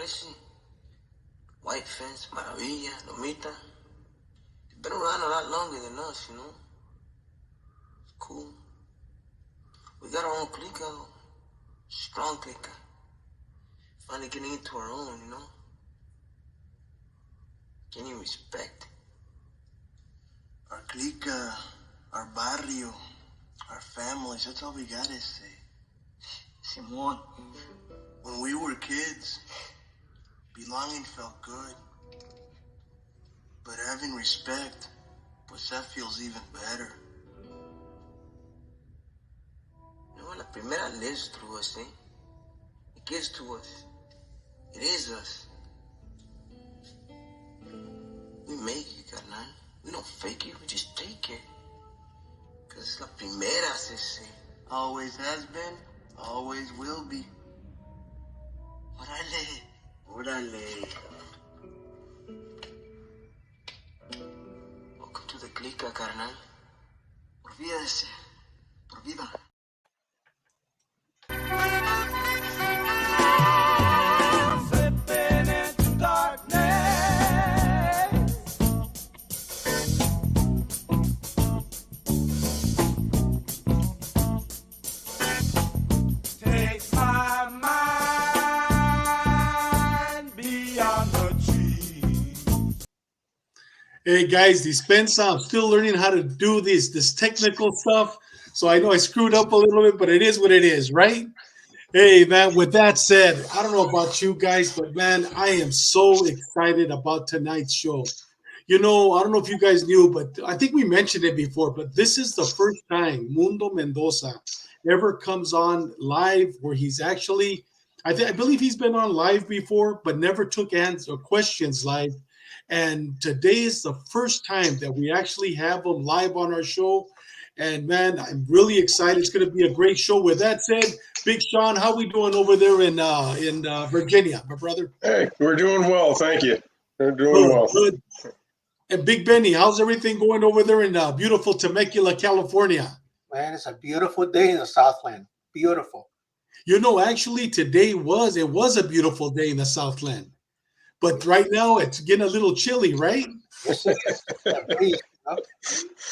parece? White Fence, Maravilla, Lomita. They've been around a lot longer than us, you know? It's cool. We got our own clica, strong clica. Finally getting into our own, you know? Gaining respect. Our clica, our barrio, our families, that's all we gotta say. Simón, when we were kids, belonging felt good. But having respect, pues that feels even better. You know, la primera lives through us, eh? It gives to us. It is us. We make it, carnal. We don't fake it, we just take it. Cause it's la primera, se. Always has been, always will be. Órale. Órale. Welcome to the clica, carnal. Olvídese. Por vida. Hey guys, dispensa. I'm still learning how to do this technical stuff. So I know I screwed up a little bit, but it is what it is, right? Hey man, with that said, I don't know about you guys, but man, I am so excited about tonight's show. You know, I don't know if you guys knew, but I think we mentioned it before, but this is the first time Mundo Mendoza ever comes on live where he's actually, I believe he's been on live before, but never took answers or questions live. And today is the first time that we actually have him live on our show. And man, I'm really excited. It's going to be a great show. With that said, Big Sean, how we doing over there in Virginia, my brother? Hey, we're doing well, thank you. We're doing well. Good. And Big Benny, how's everything going over there in beautiful Temecula, California? Man, it's a beautiful day in the Southland. Beautiful. You know, actually, today was a beautiful day in the Southland. But right now it's getting a little chilly, right?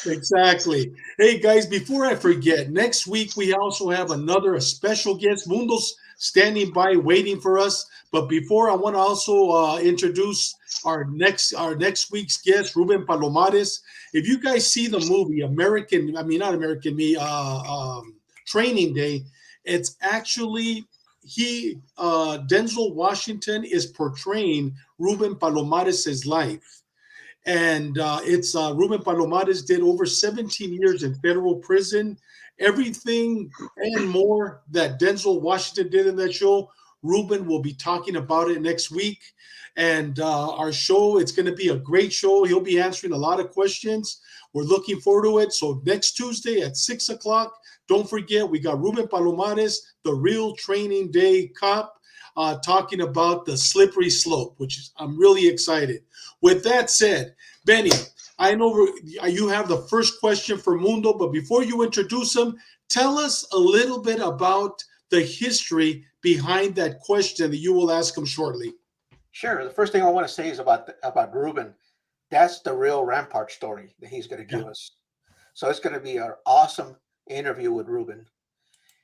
Exactly. Hey guys, before I forget, next week we also have a special guest. Mundo's standing by waiting for us. But before, I want to also introduce our next week's guest, Ruben Palomares. If you guys see the movie Training Day, it's actually Denzel Washington is portraying Ruben Palomares' life. And Ruben Palomares did over 17 years in federal prison. Everything and more that Denzel Washington did in that show, Ruben will be talking about it next week. And our show, it's going to be a great show. He'll be answering a lot of questions. We're looking forward to it. So next Tuesday at 6 o'clock, don't forget, we got Ruben Palomares, the real Training Day cop, talking about the slippery slope, I'm really excited. With that said, Benny, I know you have the first question for Mundo, but before you introduce him, tell us a little bit about the history behind that question that you will ask him shortly. Sure. The first thing I want to say is about Ruben. That's the real Rampart story that he's going to give us. So it's going to be an awesome interview with Ruben.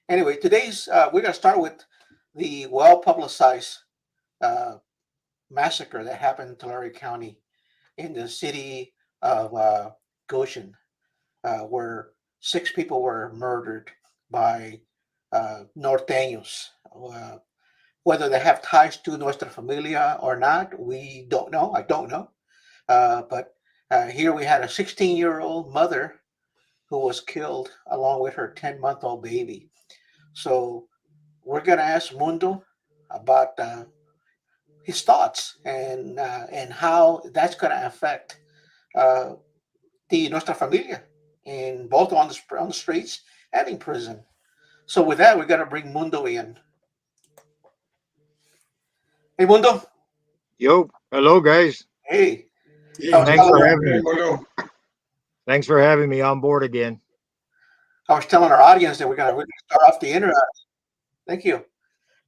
Anyway, we're going to start with the well-publicized massacre that happened in Tulare County in the city of Goshen, where 6 people were murdered by norteños. Whether they have ties to Nuestra Familia or not, we don't know. I don't know. But here we had a 16-year-old mother who was killed along with her 10-month-old baby. So we're going to ask Mundo about his thoughts and how that's going to affect the Nuestra Familia, in both on the streets and in prison. So with that, we're going to bring Mundo in. Hey, Mundo. Yo, hello, guys. Hey. Thanks for having me. Thanks for having me on board again. I was telling our audience that we're going to start off the interview. Thank you.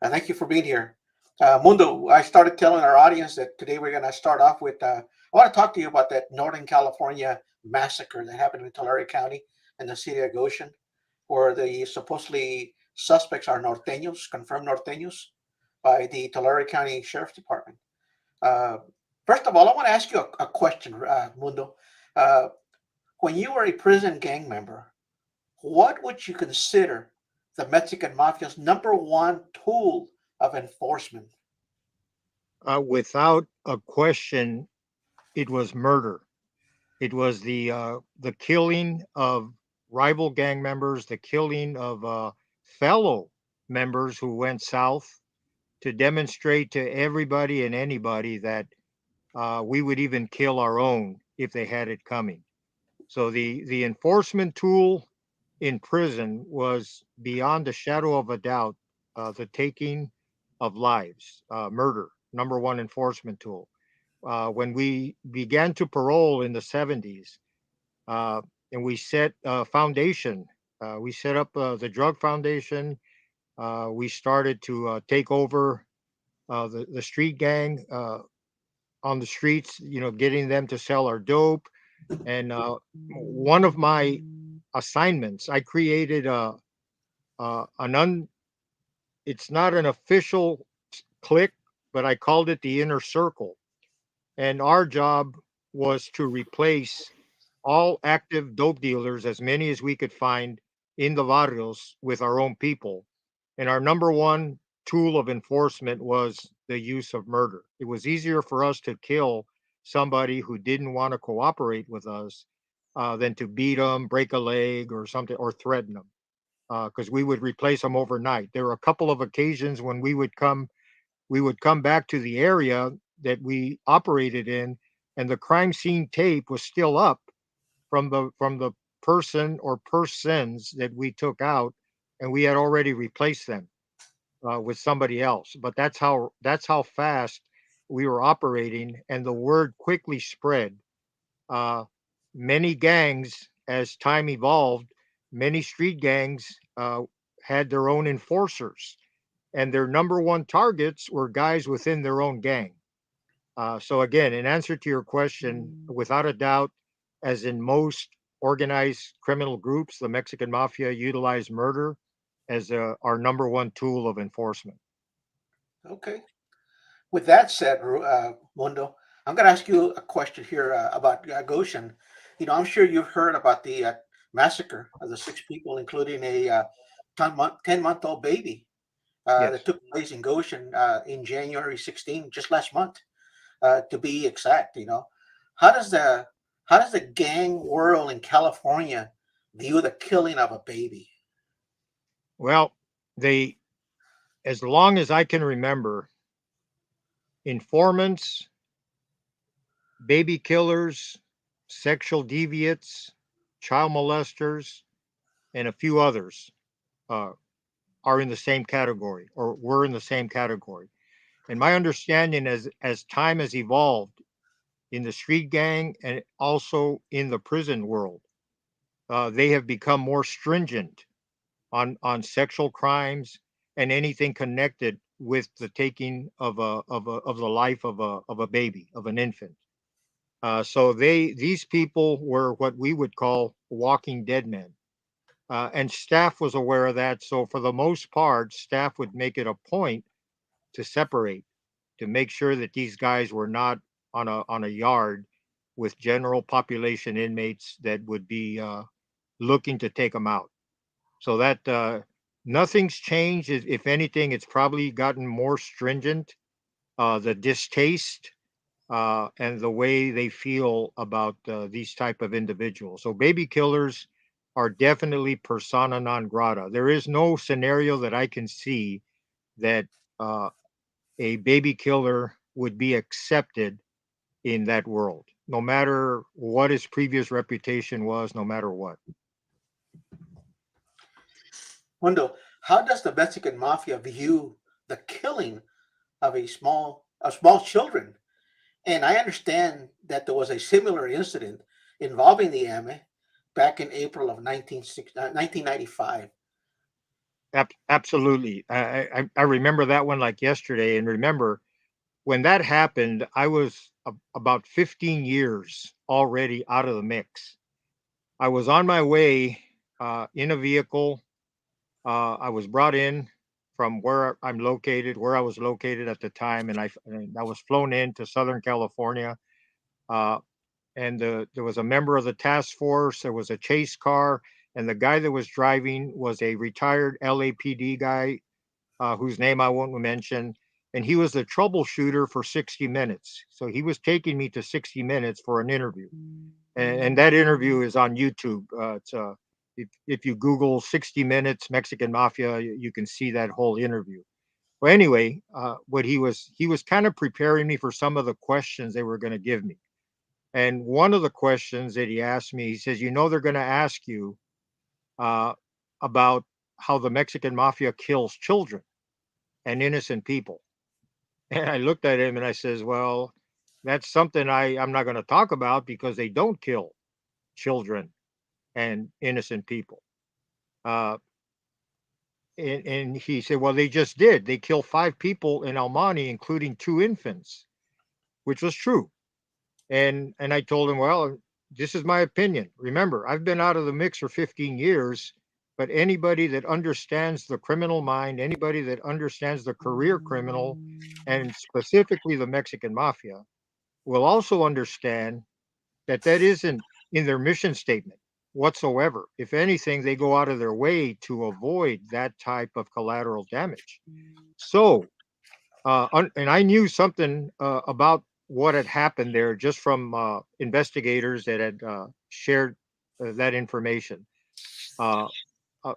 Thank you for being here. Mundo, I started telling our audience that today we're going to start off with, I want to talk to you about that Northern California massacre that happened in Tulare County and the city of Goshen, where the supposedly suspects are norteños, confirmed norteños, by the Tulare County Sheriff's Department. First of all, I want to ask you a question, Mundo. When you were a prison gang member, what would you consider the Mexican Mafia's #1 tool of enforcement? Without a question, it was murder. It was the killing of rival gang members, the killing of fellow members who went south to demonstrate to everybody and anybody that we would even kill our own if they had it coming. So the enforcement tool in prison was beyond a shadow of a doubt the taking of lives, murder, #1 enforcement tool. When we began to parole in the 70s, and we set a foundation, we set up the drug foundation. We started to take over the street gang on the streets, getting them to sell our dope. And one of my assignments, I created it's not an official clique, but I called it the inner circle. And our job was to replace all active dope dealers, as many as we could find in the barrios, with our own people. And our #1 tool of enforcement was the use of murder. It was easier for us to kill somebody who didn't want to cooperate with us than to beat them, break a leg or something, or threaten them, because we would replace them overnight. There were a couple of occasions when we would come back to the area that we operated in, and the crime scene tape was still up from the person or persons that we took out, and we had already replaced them with somebody else. But that's how fast we were operating, and the word quickly spread. Uh, Many gangs, as time evolved, many street gangs had their own enforcers, and their #1 targets were guys within their own gang. So again, in answer to your question, without a doubt, as in most organized criminal groups, the Mexican Mafia utilized murder as our #1 tool of enforcement. Okay. With that said, Mundo, I'm going to ask you a question here about Goshen. I'm sure you've heard about the massacre of the 6 people, including a 10-month-old baby that Yes. took place in Goshen in January 16, just last month, to be exact. How does the how does the gang world in California view the killing of a baby? Well, they, as long as I can remember, informants, baby killers, sexual deviates, child molesters, and a few others uh, are in the same category, or were in the same category. And my understanding, as time has evolved in the street gang and also in the prison world, they have become more stringent on sexual crimes and anything connected with the taking of the life of a baby, of an infant. So these people were what we would call walking dead men. And staff was aware of that. So for the most part, staff would make it a point to separate, to make sure that these guys were not on a yard with general population inmates that would be looking to take them out. So that nothing's changed. If anything, it's probably gotten more stringent. The distaste and the way they feel about these type of individuals. So baby killers are definitely persona non grata. There is no scenario that I can see that uh, a baby killer would be accepted in that world, no matter what his previous reputation was, no matter what. Mundo, how does the Mexican Mafia view the killing of small children? And I understand that there was a similar incident involving the EME back in April of 1995. Absolutely. I remember that one like yesterday. And remember, when that happened, I was about 15 years already out of the mix. I was on my way in a vehicle. I was brought in from where I was located at the time, and I was flown into Southern California. Uh, and there was a member of the task force. There was a chase car, and the guy that was driving was a retired LAPD guy whose name I won't mention. And he was the troubleshooter for 60 Minutes. So he was taking me to 60 Minutes for an interview. And that interview is on YouTube. If you Google 60 Minutes Mexican Mafia, you can see that whole interview. Well, anyway, what he was kind of preparing me for some of the questions they were going to give me. And one of the questions that he asked me, he says, you know, they're going to ask you uh, about how the Mexican Mafia kills children and innocent people. And I looked at him and I says, well, that's something I'm not going to talk about because they don't kill children and innocent people. Uh, and he said, well, they just did. They killed 5 people in Almani, including 2 infants, which was true. And I told him, well, this is my opinion. Remember, I've been out of the mix for 15 years, but anybody that understands the criminal mind, anybody that understands the career criminal, and specifically the Mexican Mafia, will also understand that that isn't in their mission statement whatsoever. If anything, they go out of their way to avoid that type of collateral damage. So, and I knew something about what had happened there just from investigators that had shared that information. Uh,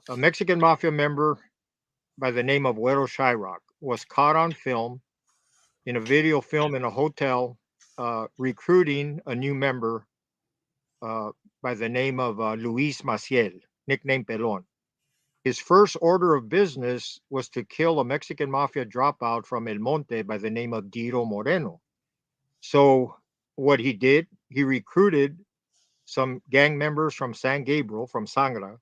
a Mexican mafia member by the name of Güero Shyrock was caught on film in a video film in a hotel recruiting a new member uh, by the name of Luis Maciel, nicknamed Pelon. His first order of business was to kill a Mexican mafia dropout from El Monte by the name of Diro Moreno. So, what he did, he recruited some gang members from San Gabriel, from Sangra,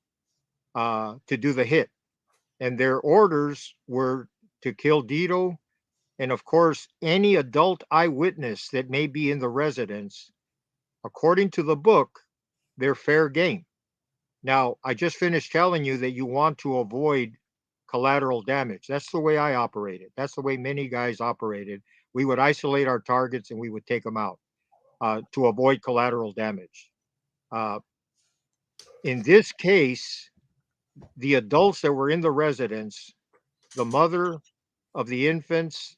to do the hit. And their orders were to kill Diro and, of course, any adult eyewitness that may be in the residence. According to the book, they're fair game. Now, I just finished telling you that you want to avoid collateral damage. That's the way I operated. That's the way many guys operated. We would isolate our targets and we would take them out to avoid collateral damage. Uh, in this case, the adults that were in the residence, the mother of the infants,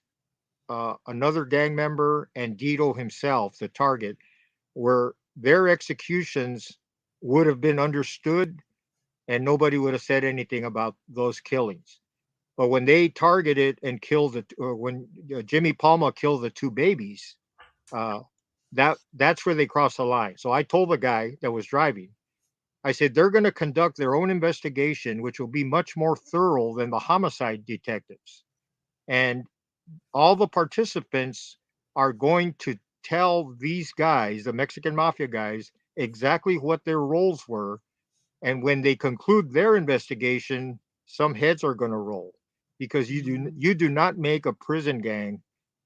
another gang member, and Dito himself, the target, were their executions would have been understood and nobody would have said anything about those killings. But when they targeted and killed when Jimmy Palma killed the 2 babies, uh, that's where they crossed the line. So I told the guy that was driving, I said they're going to conduct their own investigation, which will be much more thorough than the homicide detectives, and all the participants are going to tell these guys, the Mexican mafia guys, exactly what their roles were. And when they conclude their investigation, some heads are going to roll because you do not make a prison gang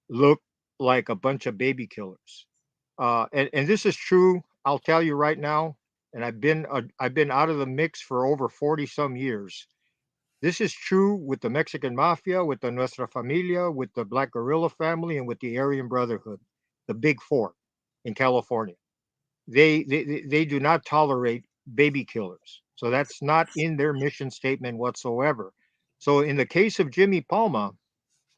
look like a bunch of baby killers. And this is true. I'll tell you right now. And I've been out of the mix for over 40 some years. This is true with the Mexican Mafia, with the Nuestra Familia, with the Black Guerrilla family, and with the Aryan Brotherhood, the Big Four in California. They do not tolerate baby killers. So that's not in their mission statement whatsoever. So in the case of Jimmy Palma,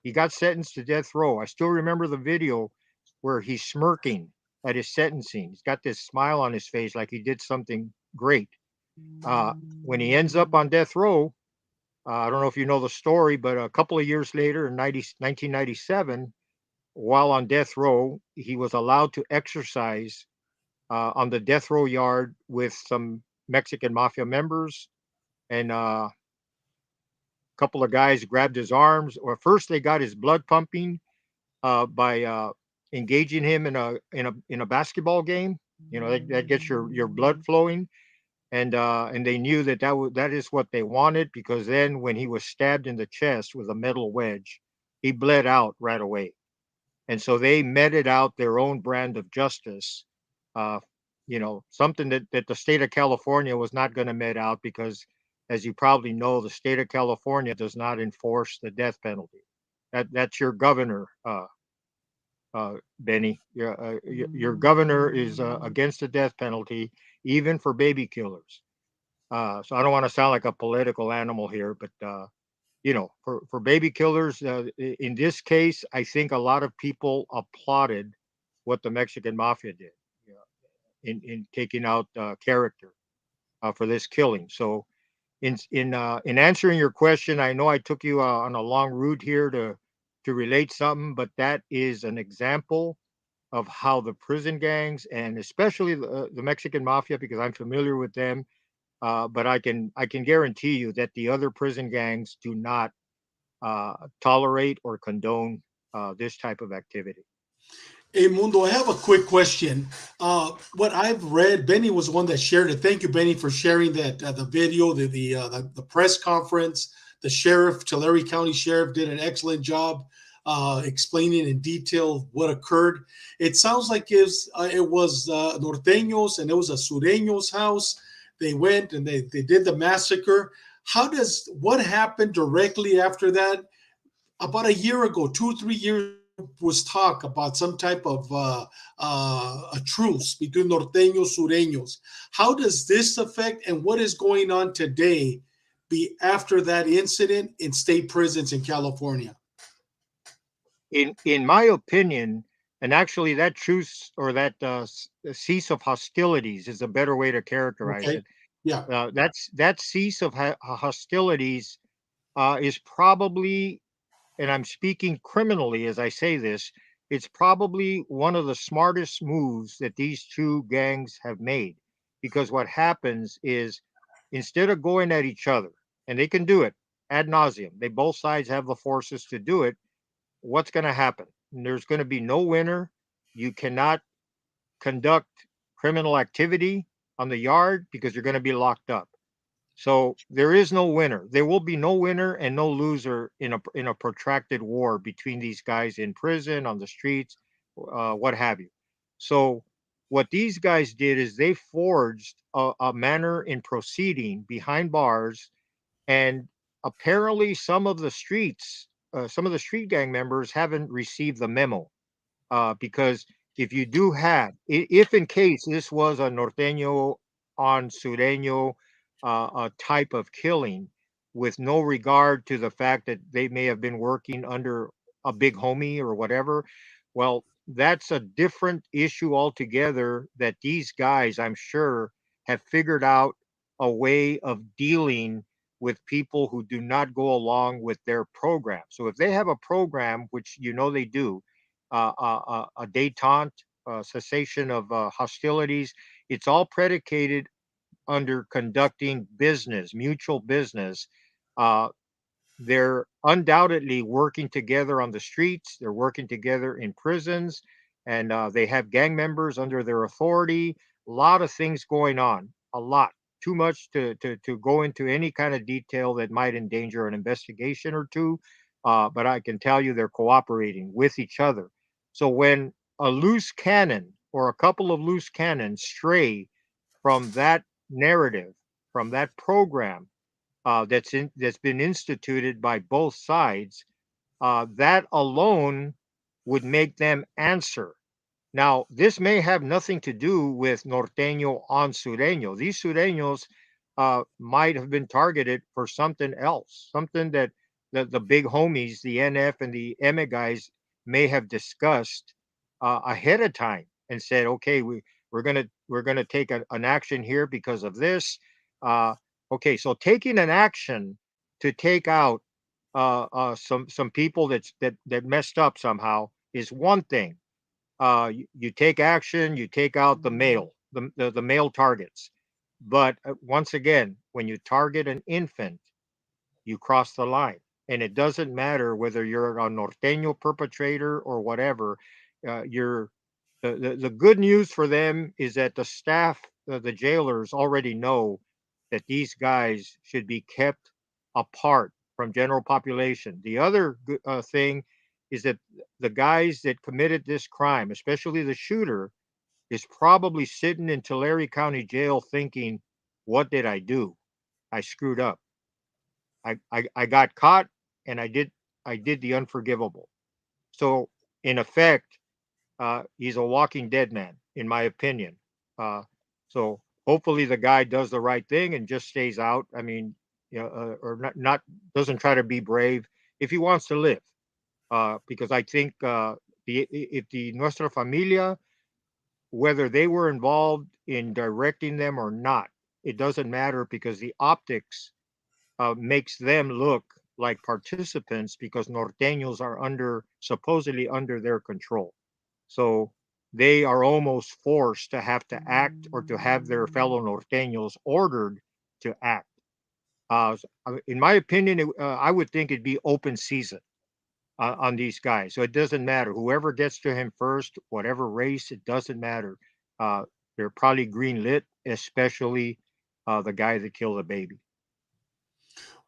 he got sentenced to death row. I still remember the video where he's smirking at his sentencing. He's got this smile on his face like he did something great. When he ends up on death row, I don't know if you know the story, but a couple of years later in 1997, while on death row, he was allowed to exercise on the death row yard with some Mexican mafia members. And a couple of guys grabbed his arms. Or first, they got his blood pumping by engaging him in a basketball game. You know that gets your blood flowing. and they knew that that is what they wanted, because then when he was stabbed in the chest with a metal wedge, he bled out right away. And so they meted out their own brand of justice, uh, something that the state of California was not going to met out, because, as you probably know, the state of California does not enforce the death penalty. That's your governor, Benny. Your governor is against the death penalty, even for baby killers. So I don't want to sound like a political animal here, but for baby killers, in this case, I think a lot of people applauded what the Mexican Mafia did, in taking out character for this killing. So in answering your question, I know I took you on a long route here to relate something, but that is an example of how the prison gangs, and especially the Mexican Mafia, because I'm familiar with them. But I can guarantee you that the other prison gangs do not tolerate or condone this type of activity. Hey, Mundo, I have a quick question. What I've read, Benny was the one that shared it. Thank you, Benny, for sharing that the video, the press conference. The sheriff, Tulare County Sheriff, did an excellent job explaining in detail what occurred. It sounds like it was Norteños and it was a Sureño's house. They went and they did the massacre. What happened directly after that? About a year ago, 2 3 years, was talk about some type of a truce between norteños, sureños. How does this affect, and what is going on today be after that incident in state prisons in California? In my opinion, and actually that truce, or that cease of hostilities, is a better way to characterize Okay. it. Yeah. That cease of hostilities is probably, and I'm speaking criminally as I say this, it's probably one of the smartest moves that these two gangs have made. Because what happens is, instead of going at each other, and they can do it ad nauseum, they both sides have the forces to do it. What's going to happen? There's going to be no winner. You cannot conduct criminal activity on the yard because you're going to be locked up. So there is no winner. There will be no winner and no loser in a protracted war between these guys in prison, on the streets, what have you. So what these guys did is they forged a manner in proceeding behind bars, and apparently some of the street gang members haven't received the memo, because if you do have, if in case this was a norteño on sureño type of killing, with no regard to the fact that they may have been working under a big homie or whatever, well, that's a different issue altogether, that these guys, I'm sure, have figured out a way of dealing with people who do not go along with their program. So if they have a program, which they do, a détente, cessation of hostilities. It's all predicated under conducting business, mutual business. Uh, they're undoubtedly working together on the streets. They're working together in prisons, and they have gang members under their authority. A lot of things going on. A lot. Too much to go into any kind of detail that might endanger an investigation or two. But I can tell you they're cooperating with each other. So when a loose cannon or a couple of loose cannons stray from that narrative, from that program, that's been instituted by both sides, that alone would make them answer. Now, this may have nothing to do with norteño on sureño. These sureños might have been targeted for something else, something that the big homies, the NF and the EME guys, may have discussed ahead of time and said, okay, we're gonna take an action here because of this. Uh, okay, so taking an action to take out some people that messed up somehow is one thing. You take action, you take out the male targets. But once again, when you target an infant, you cross the line. And it doesn't matter whether you're a norteño perpetrator or whatever. You're the good news for them is that the staff, the jailers already know that these guys should be kept apart from general population. The other thing is that the guys that committed this crime, especially the shooter, is probably sitting in Tulare County Jail thinking, what did I do? I screwed up. I got caught and I did the unforgivable. So in effect, he's a walking dead man, in my opinion. So hopefully the guy does the right thing and just stays out. I mean, or not doesn't try to be brave if he wants to live. Because I think if the Nuestra Familia, whether they were involved in directing them or not, it doesn't matter because the optics makes them look like participants because norteños are supposedly under their control. So they are almost forced to have to act or to have their fellow norteños ordered to act. In my opinion, I would think it'd be open season on these guys. So it doesn't matter. Whoever gets to him first, whatever race, it doesn't matter. They're probably green lit, especially the guy that killed the baby.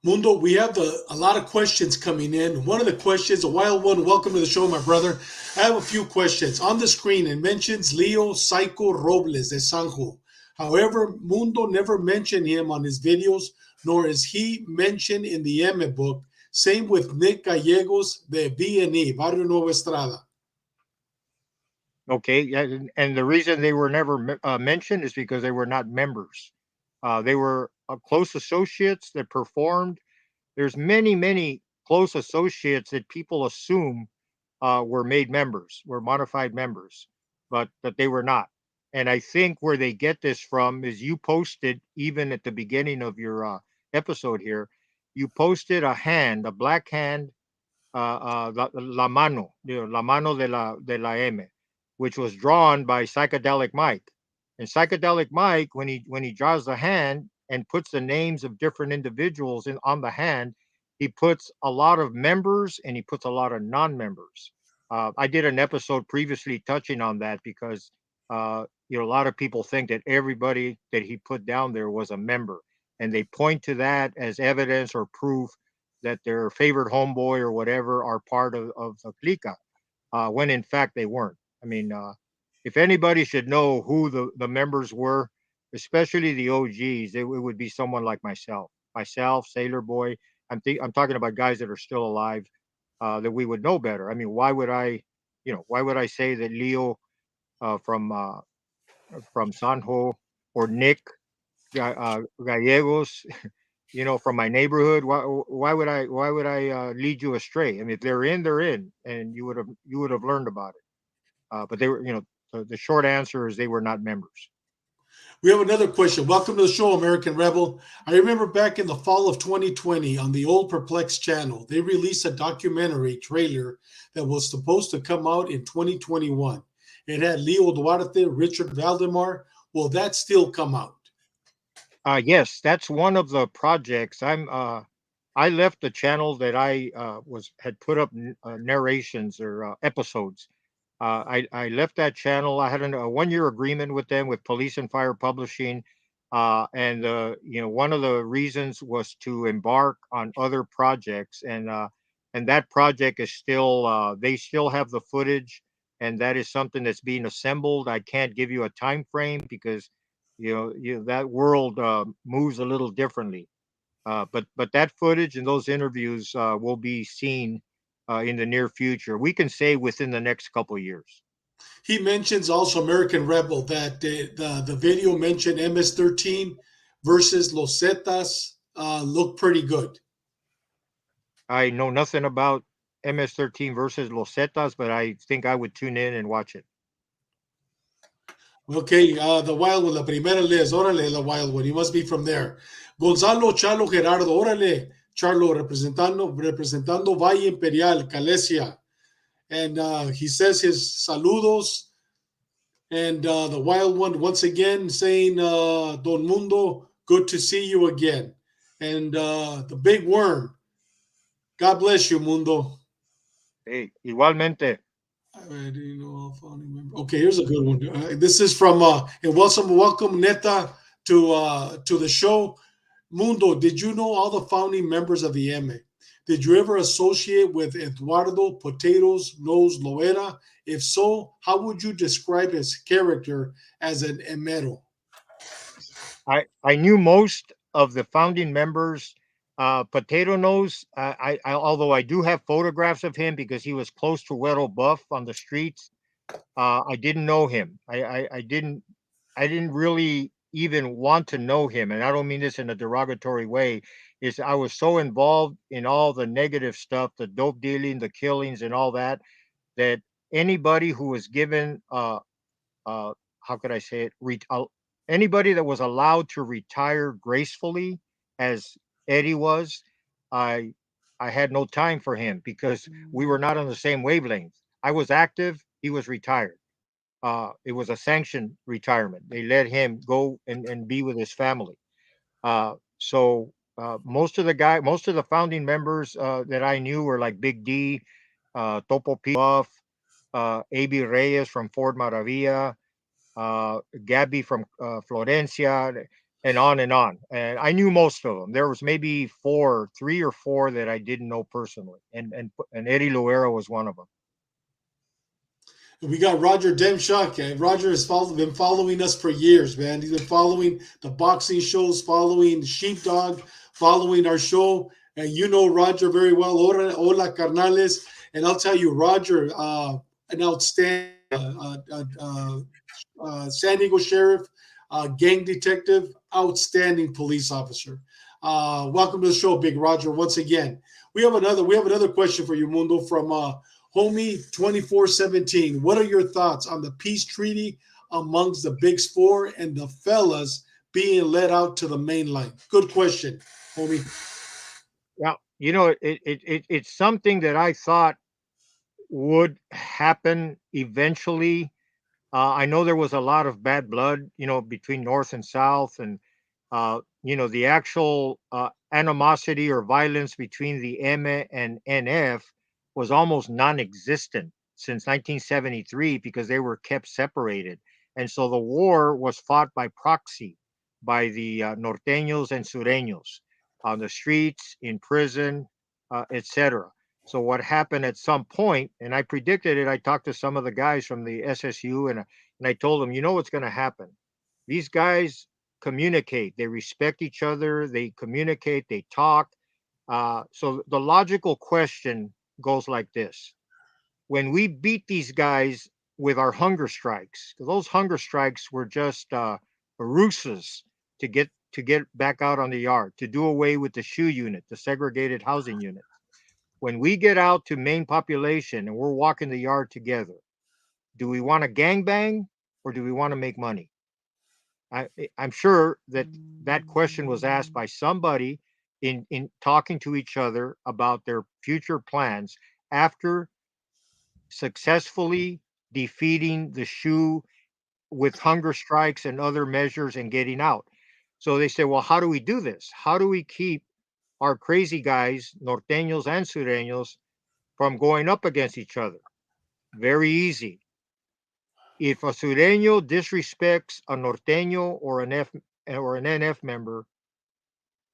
Mundo, we have a lot of questions coming in. One of the questions, a wild one, welcome to the show, my brother. I have a few questions. On the screen, it mentions Leo Psycho Robles de Sanjo. However, Mundo never mentioned him on his videos, nor is he mentioned in the EME book. Same with Nick Gallegos de BNE, Barrio Nueva Estrada. Okay, yeah, and the reason they were never mentioned is because they were not members. They were close associates that performed. There's many close associates that people assume were made members, were modified members, but they were not. And I think where they get this from is you posted, even at the beginning of your episode here, you posted a hand, a black hand, la mano, la mano de la M, which was drawn by Psychedelic Mike. And Psychedelic Mike, when he draws the hand and puts the names of different individuals on the hand, he puts a lot of members and he puts a lot of non-members. I did an episode previously touching on that because a lot of people think that everybody that he put down there was a member, and they point to that as evidence or proof that their favorite homeboy or whatever are part of the clica, when in fact they weren't. I mean, if anybody should know who the members were, especially the OGs, it would be someone like myself, Sailor Boy. I'm talking about guys that are still alive, that we would know better. I mean, why would I say that Leo from Sanjo or Nick Gallegos, from my neighborhood? Why would I lead you astray? I mean, if they're in, they're in, and you would have learned about it. But they were, the short answer is they were not members. We have another question. Welcome to the show, American Rebel. I remember back in the fall of 2020 on the old Perplex channel, they released a documentary trailer that was supposed to come out in 2021. It had Leo Duarte, Richard Valdemar. Will that still come out? Yes, that's one of the projects. I left the channel that I had put up narrations or episodes. I left that channel. I had a 1-year agreement with them, with Police and Fire Publishing, and one of the reasons was to embark on other projects, and that project is still. They still have the footage, and that is something that's being assembled. I can't give you a time frame because that world moves a little differently. But that footage and those interviews will be seen in the near future. We can say within the next couple of years. He mentions also, American Rebel, that the video mentioned MS-13 versus Los Zetas look pretty good. I know nothing about MS-13 versus Los Zetas, but I think I would tune in and watch it. Okay, the wild one, la primera Liz, órale, the wild one. He must be from there. Gonzalo Chalo Gerardo, órale, Charlo, representando Valle Imperial, Calesia. And he says his saludos. And the wild one, once again, saying, Don Mundo, good to see you again. And the big worm, God bless you, Mundo. Hey, igualmente. I already know all founding members. Okay, here's a good one. This is from and welcome Neta to the show. Mundo, did you know all the founding members of the EME? Did you ever associate with Eduardo Potatoes Nose Loera? If so, how would you describe his character as an emero? I knew most of the founding members. Potato Nose, although I do have photographs of him because he was close to Güero Buff on the streets. I didn't know him. I didn't really even want to know him, and I don't mean this in a derogatory way. Is I was so involved in all the negative stuff, the dope dealing, the killings, and all that, that anybody who was given how could I say it? Anybody that was allowed to retire gracefully, as Eddie was, I I had no time for him because we were not on the same wavelength. I was active, he was retired. It was a sanctioned retirement. They let him go and be with his family. Most of the founding members that I knew were like Big D, Topo P. Buff, AB Reyes from Fort Maravilla, Gabby from Florencia, and on and on. And I knew most of them. There was maybe three or four that I didn't know personally, and Eddie Loera was one of them. We got Roger Demchuk. Roger has been following us for years, man. He's been following the boxing shows, following Sheepdog, following our show. And you know Roger very well. Hola, carnales. And I'll tell you, Roger, an outstanding San Diego sheriff, gang detective, outstanding police officer. Welcome to the show, Big Roger. Once again, we have another question for you, Mundo, from Homie 2417. What are your thoughts on the peace treaty amongst the Big Four and the fellas being let out to the main line? Good question, homie. Yeah, it's something that I thought would happen eventually. I know there was a lot of bad blood, between North and South, and the actual animosity or violence between the EME and NF was almost non-existent since 1973 because they were kept separated, and so the war was fought by proxy by the norteños and sureños on the streets, in prison, etc. So what happened at some point, and I predicted it. I talked to some of the guys from the SSU, and I told them, what's going to happen. These guys communicate. They respect each other. They communicate. They talk. So the logical question goes like this: when we beat these guys with our hunger strikes, those hunger strikes were just ruses to get back out on the yard, to do away with the shoe unit, the segregated housing unit. When we get out to main population and we're walking the yard together, do we want to gangbang or do we want to make money? I'm sure that question was asked by somebody in talking to each other about their future plans after successfully defeating the shoe with hunger strikes and other measures and getting out. So they said, well, how do we do this? How do we keep our crazy guys, norteños and sureños, from going up against each other? Very easy. If a sureño disrespects a norteño or an NF member,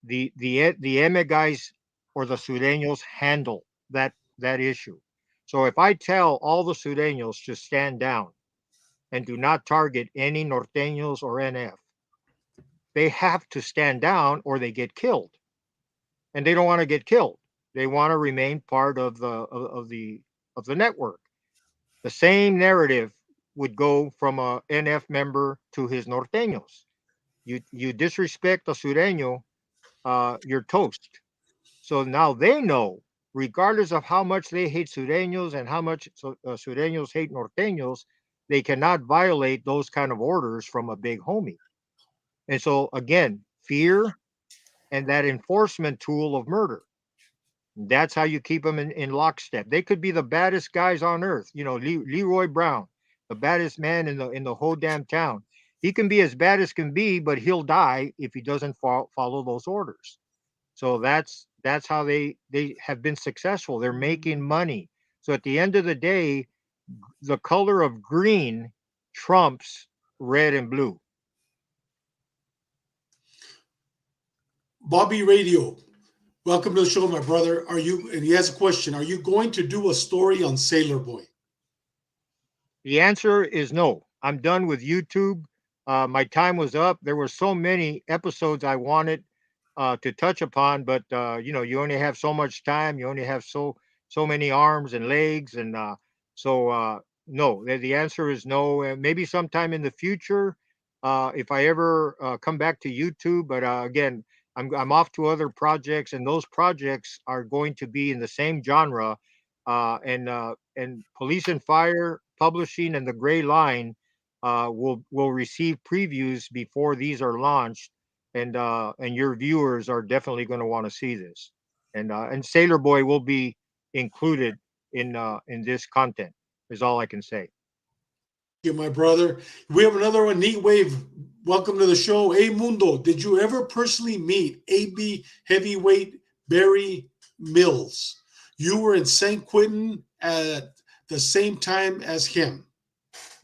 the EME guys or the sureños handle that issue. So if I tell all the sureños to stand down and do not target any norteños or NF, they have to stand down or they get killed. And they don't want to get killed. They want to remain part of the network. The same narrative would go from a NF member to his norteños. You disrespect a sureño, you're toast. So now they know, regardless of how much they hate sureños and how much sureños hate norteños, they cannot violate those kind of orders from a big homie. And so again, fear and that enforcement tool of murder. That's how you keep them in lockstep. They could be the baddest guys on earth. Leroy Brown, the baddest man in the whole damn town. He can be as bad as can be, but he'll die if he doesn't follow those orders. So that's how they have been successful. They're making money. So at the end of the day, the color of green trumps red and blue. Bobby Radio, welcome to the show, my brother. Are you? And he has a question. Are you going to do a story on Sailor Boy? The answer is no. I'm done with YouTube. My time was up. There were so many episodes I wanted to touch upon, but you only have so much time. You only have so many arms and legs, and no. The answer is no. Maybe sometime in the future, if I ever come back to YouTube. But again, I'm off to other projects, and those projects are going to be in the same genre. And Police and Fire Publishing and the Gray Line will receive previews before these are launched, and your viewers are definitely going to want to see this, and Sailor Boy will be included in this content. Is all I can say. Thank you, my brother. We have another one. Neat Wave. Welcome to the show. Hey, Mundo, did you ever personally meet AB heavyweight Barry Mills? You were in St. Quentin at the same time as him.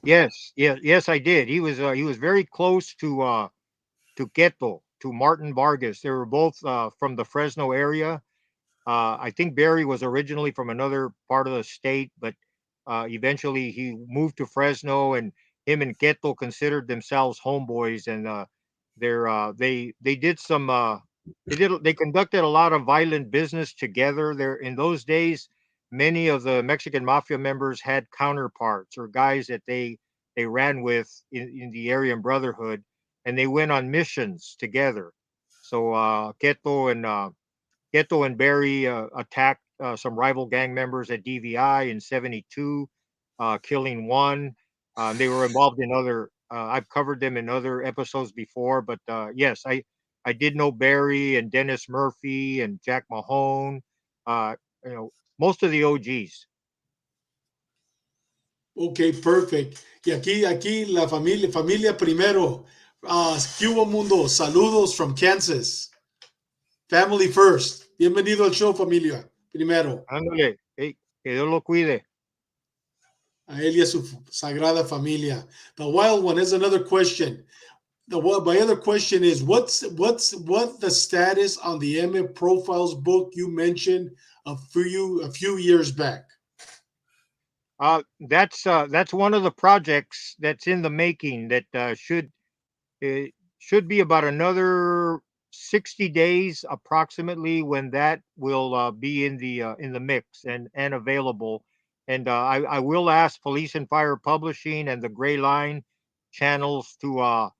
Yes, I did. He was very close to Keto, to Martin Vargas. They were both from the Fresno area. I think Barry was originally from another part of the state, but eventually he moved to Fresno, and him and Keto considered themselves homeboys, and they did some they conducted a lot of violent business together. There in those days, many of the Mexican Mafia members had counterparts or guys that they ran with in the Aryan Brotherhood, and they went on missions together. So Keto and Barry attacked some rival gang members at DVI in '72, killing one. They were involved in other. I've covered them in other episodes before, but yes, I did know Barry and Dennis Murphy and Jack Mahone. Uh, most of the OGs. Ok, perfect. Y aquí la familia primero. ¿Qué hubo, Mundo? Saludos from Kansas. Family first. Bienvenido al show, familia. Primero. Ándale, hey, que Dios lo cuide. A él y a su sagrada familia. The wild one has another question. My other question is, what the status on the EME Profiles book you mentioned a few years back? That's one of the projects that's in the making that should be about another 60 days approximately when that will be in the mix and available. And I will ask Police and Fire Publishing and the Gray Line channels to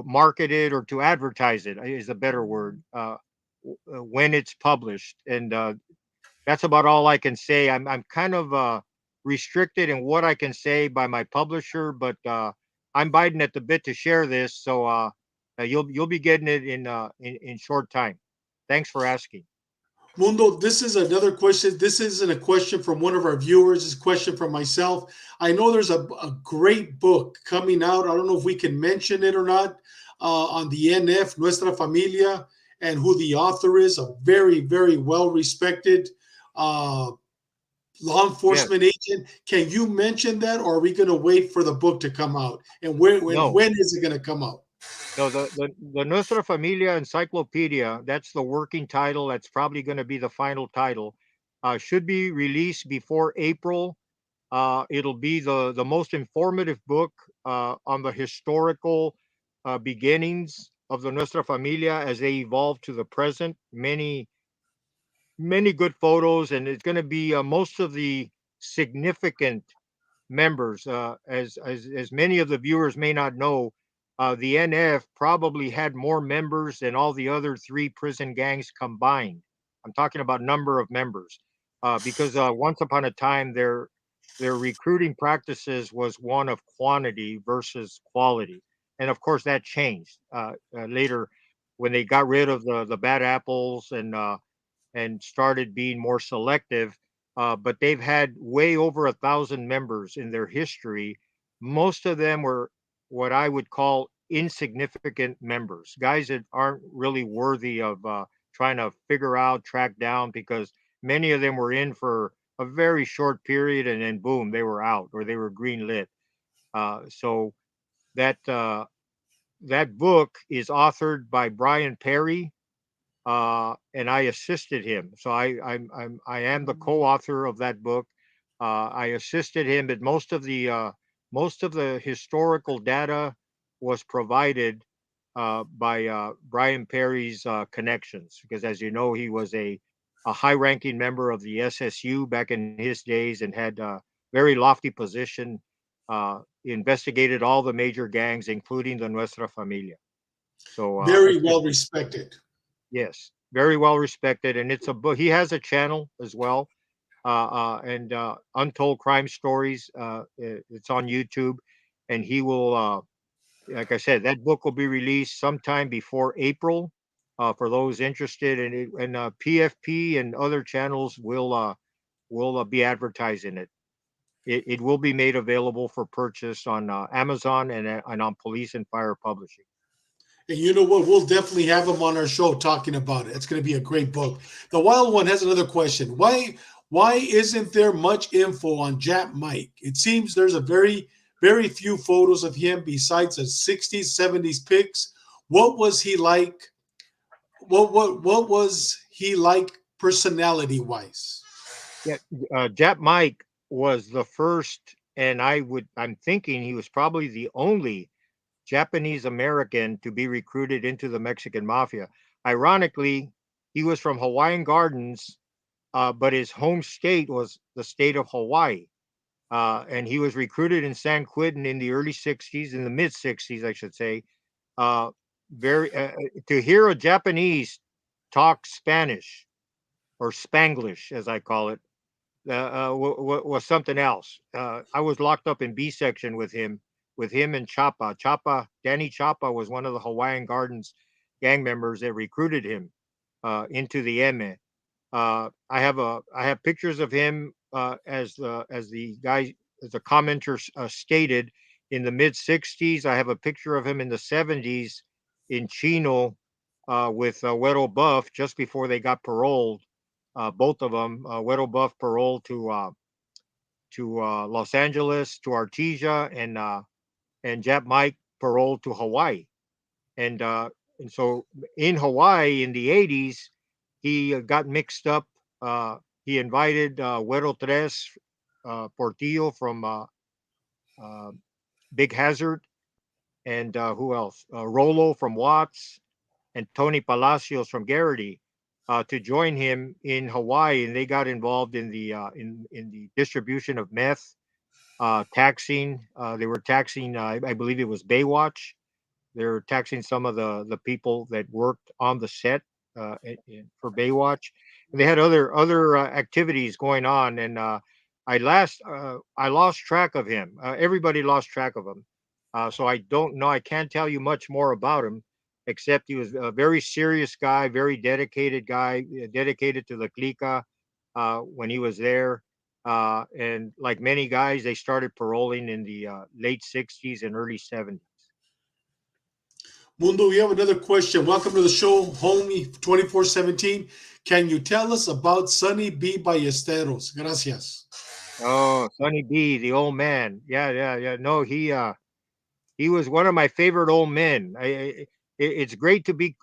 market it or to advertise it is a better word when it's published. And that's about all I can say. I'm kind of restricted in what I can say by my publisher, but I'm biting at the bit to share this, so you'll be getting it in short time. Thanks for asking. Mundo, this is another question. This isn't a question from one of our viewers. It's a question from myself. I know there's a great book coming out. I don't know if we can mention it or not on the NF, Nuestra Familia, and who the author is. A very, very well-respected law enforcement agent. Can you mention that, or are we going to wait for the book to come out? And when is it going to come out? No, the Nuestra Familia Encyclopedia, that's the working title. That's probably going to be the final title. Should be released before April. It'll be the most informative book on the historical beginnings of the Nuestra Familia as they evolve to the present. Many good photos, and it's going to be most of the significant members. As many of the viewers may not know, the NF probably had more members than all the other three prison gangs combined. I'm talking about number of members, because once upon a time their recruiting practices was one of quantity versus quality, and of course that changed later when they got rid of the bad apples and started being more selective. But they've had way over 1,000 members in their history. Most of them were what I would call insignificant members, guys that aren't really worthy of trying to figure out, track down, because many of them were in for a very short period, and then boom, they were out or they were green lit. So that that book is authored by Brian Perry, and I assisted him. So I am the co-author of that book. I assisted him, but most of the historical data was provided by Brian Perry's connections, because as you know, he was a high-ranking member of the SSU back in his days and had a very lofty position. Investigated all the major gangs, including the Nuestra Familia. So Very well respected. yes, very well respected, and it's a book. He has a channel as well, and Untold Crime Stories. It's on YouTube, and he will, like I said, that book will be released sometime before April. For those interested, and PFP and other channels will be advertising it. It will be made available for purchase on Amazon and on Police and Fire Publishing. And you know what? We'll definitely have him on our show talking about it. It's going to be a great book. The Wild One has another question. Why isn't there much info on Jap Mike? It seems there's a very few photos of him besides the 60s, 70s pics. What was he like? What was he like personality wise? Yeah, Jap Mike was the first, and I'm thinking he was probably the only Japanese American to be recruited into the Mexican Mafia. Ironically, he was from Hawaiian Gardens, but his home state was the state of Hawaii. And he was recruited in San Quentin in the early 60s, in the mid 60s, I should say. Uh, very To hear a Japanese talk Spanish, or Spanglish, as I call it, was something else. I was locked up in B section with him and Chapa. Danny Chapa was one of the Hawaiian Gardens gang members that recruited him into the EME. I have pictures of him as the guy, as the commenter stated, in the mid 60s. I have a picture of him in the 70s in Chino with Güero Buff just before they got paroled. Both of them, Güero Buff paroled to Los Angeles, to Artesia, and Jap Mike paroled to Hawaii. And so in Hawaii in the 80s, he got mixed up. He invited Güero Tres Portillo from uh, Big Hazard, and who else? Rolo from Watts, and Tony Palacios from Garrity to join him in Hawaii, and they got involved in the distribution of meth, taxing. They were taxing, I believe it was Baywatch. They were taxing some of the people that worked on the set for Baywatch. And they had other activities going on, and I lost track of him. Everybody lost track of him, so I don't know. I can't tell you much more about him, except he was a very serious guy, very dedicated guy, dedicated to the clica when he was there. And like many guys, they started paroling in the late 60s and early 70s. Mundo, we have another question. Welcome to the show, homie 2417. Can you tell us about Sonny B. Ballesteros? Gracias. Oh, Sonny B, the old man. Yeah. No, he was one of my favorite old men. It's great to be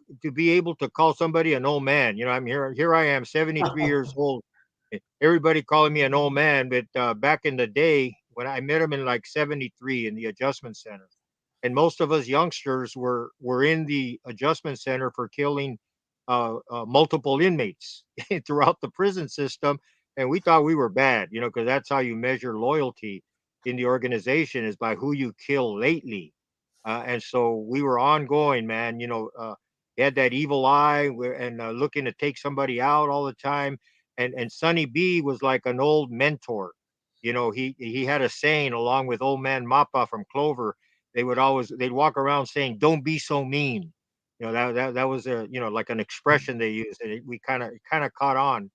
able to call somebody an old man. You know, I'm here. I am, 73 years old. Everybody calling me an old man, but back in the day when I met him in like 73 in the adjustment center, and most of us youngsters were in the adjustment center for killing multiple inmates throughout the prison system, and we thought we were bad, you know, because that's how you measure loyalty in the organization, is by who you kill lately. And so we were ongoing, man. You know, he had that evil eye and looking to take somebody out all the time. And Sonny B was like an old mentor. You know, he had a saying along with old man Mappa from Clover. They'd walk around saying, "Don't be so mean." You know, that was a, you know, like an expression they used, and we kind of caught on.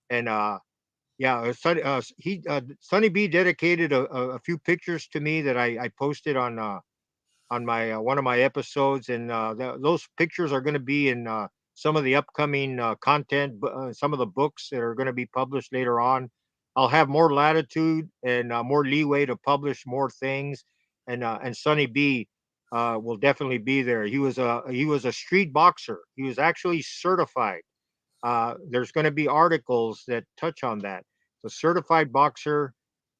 And yeah, Sonny B dedicated a few pictures to me that I posted on my one of my episodes, and those pictures are going to be in some of the upcoming content, some of the books that are going to be published later on. I'll have more latitude and more leeway to publish more things. And Sonny B will definitely be there. He was a street boxer. He was actually certified. There's going to be articles that touch on that. The certified boxer,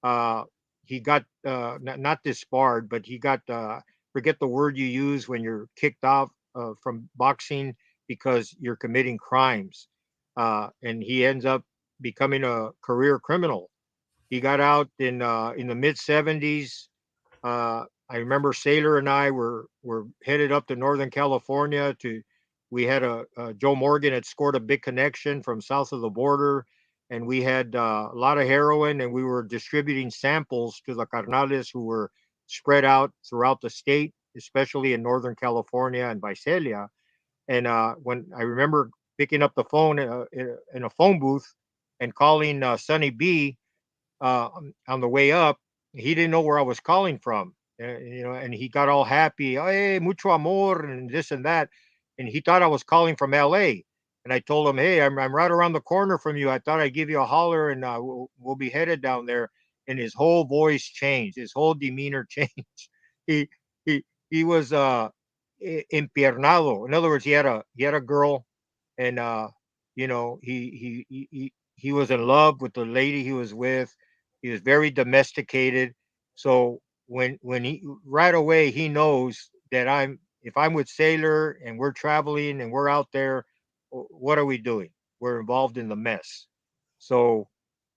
uh, he got not disbarred, but he got forget the word you use when you're kicked off from boxing because you're committing crimes, and he ends up becoming a career criminal. He got out in the mid '70s. I remember Sailor and I were headed up to Northern California to. We had Joe Morgan had scored a big connection from south of the border, and we had a lot of heroin, and we were distributing samples to the carnales who were spread out throughout the state, especially in Northern California and Visalia. And when I remember picking up the phone in a phone booth and calling Sonny B on the way up, he didn't know where I was calling from. And he got all happy, hey, mucho amor, and this and that. And he thought I was calling from LA. And I told him, hey, I'm right around the corner from you. I thought I'd give you a holler and we'll be headed down there. And his whole voice changed, his whole demeanor changed. He, he was empiernado. In other words, he had a girl, and he was in love with the lady he was with. He was very domesticated. So when he right away he knows that if I'm with Sailor and we're traveling and we're out there, what are we doing? We're involved in the mess. So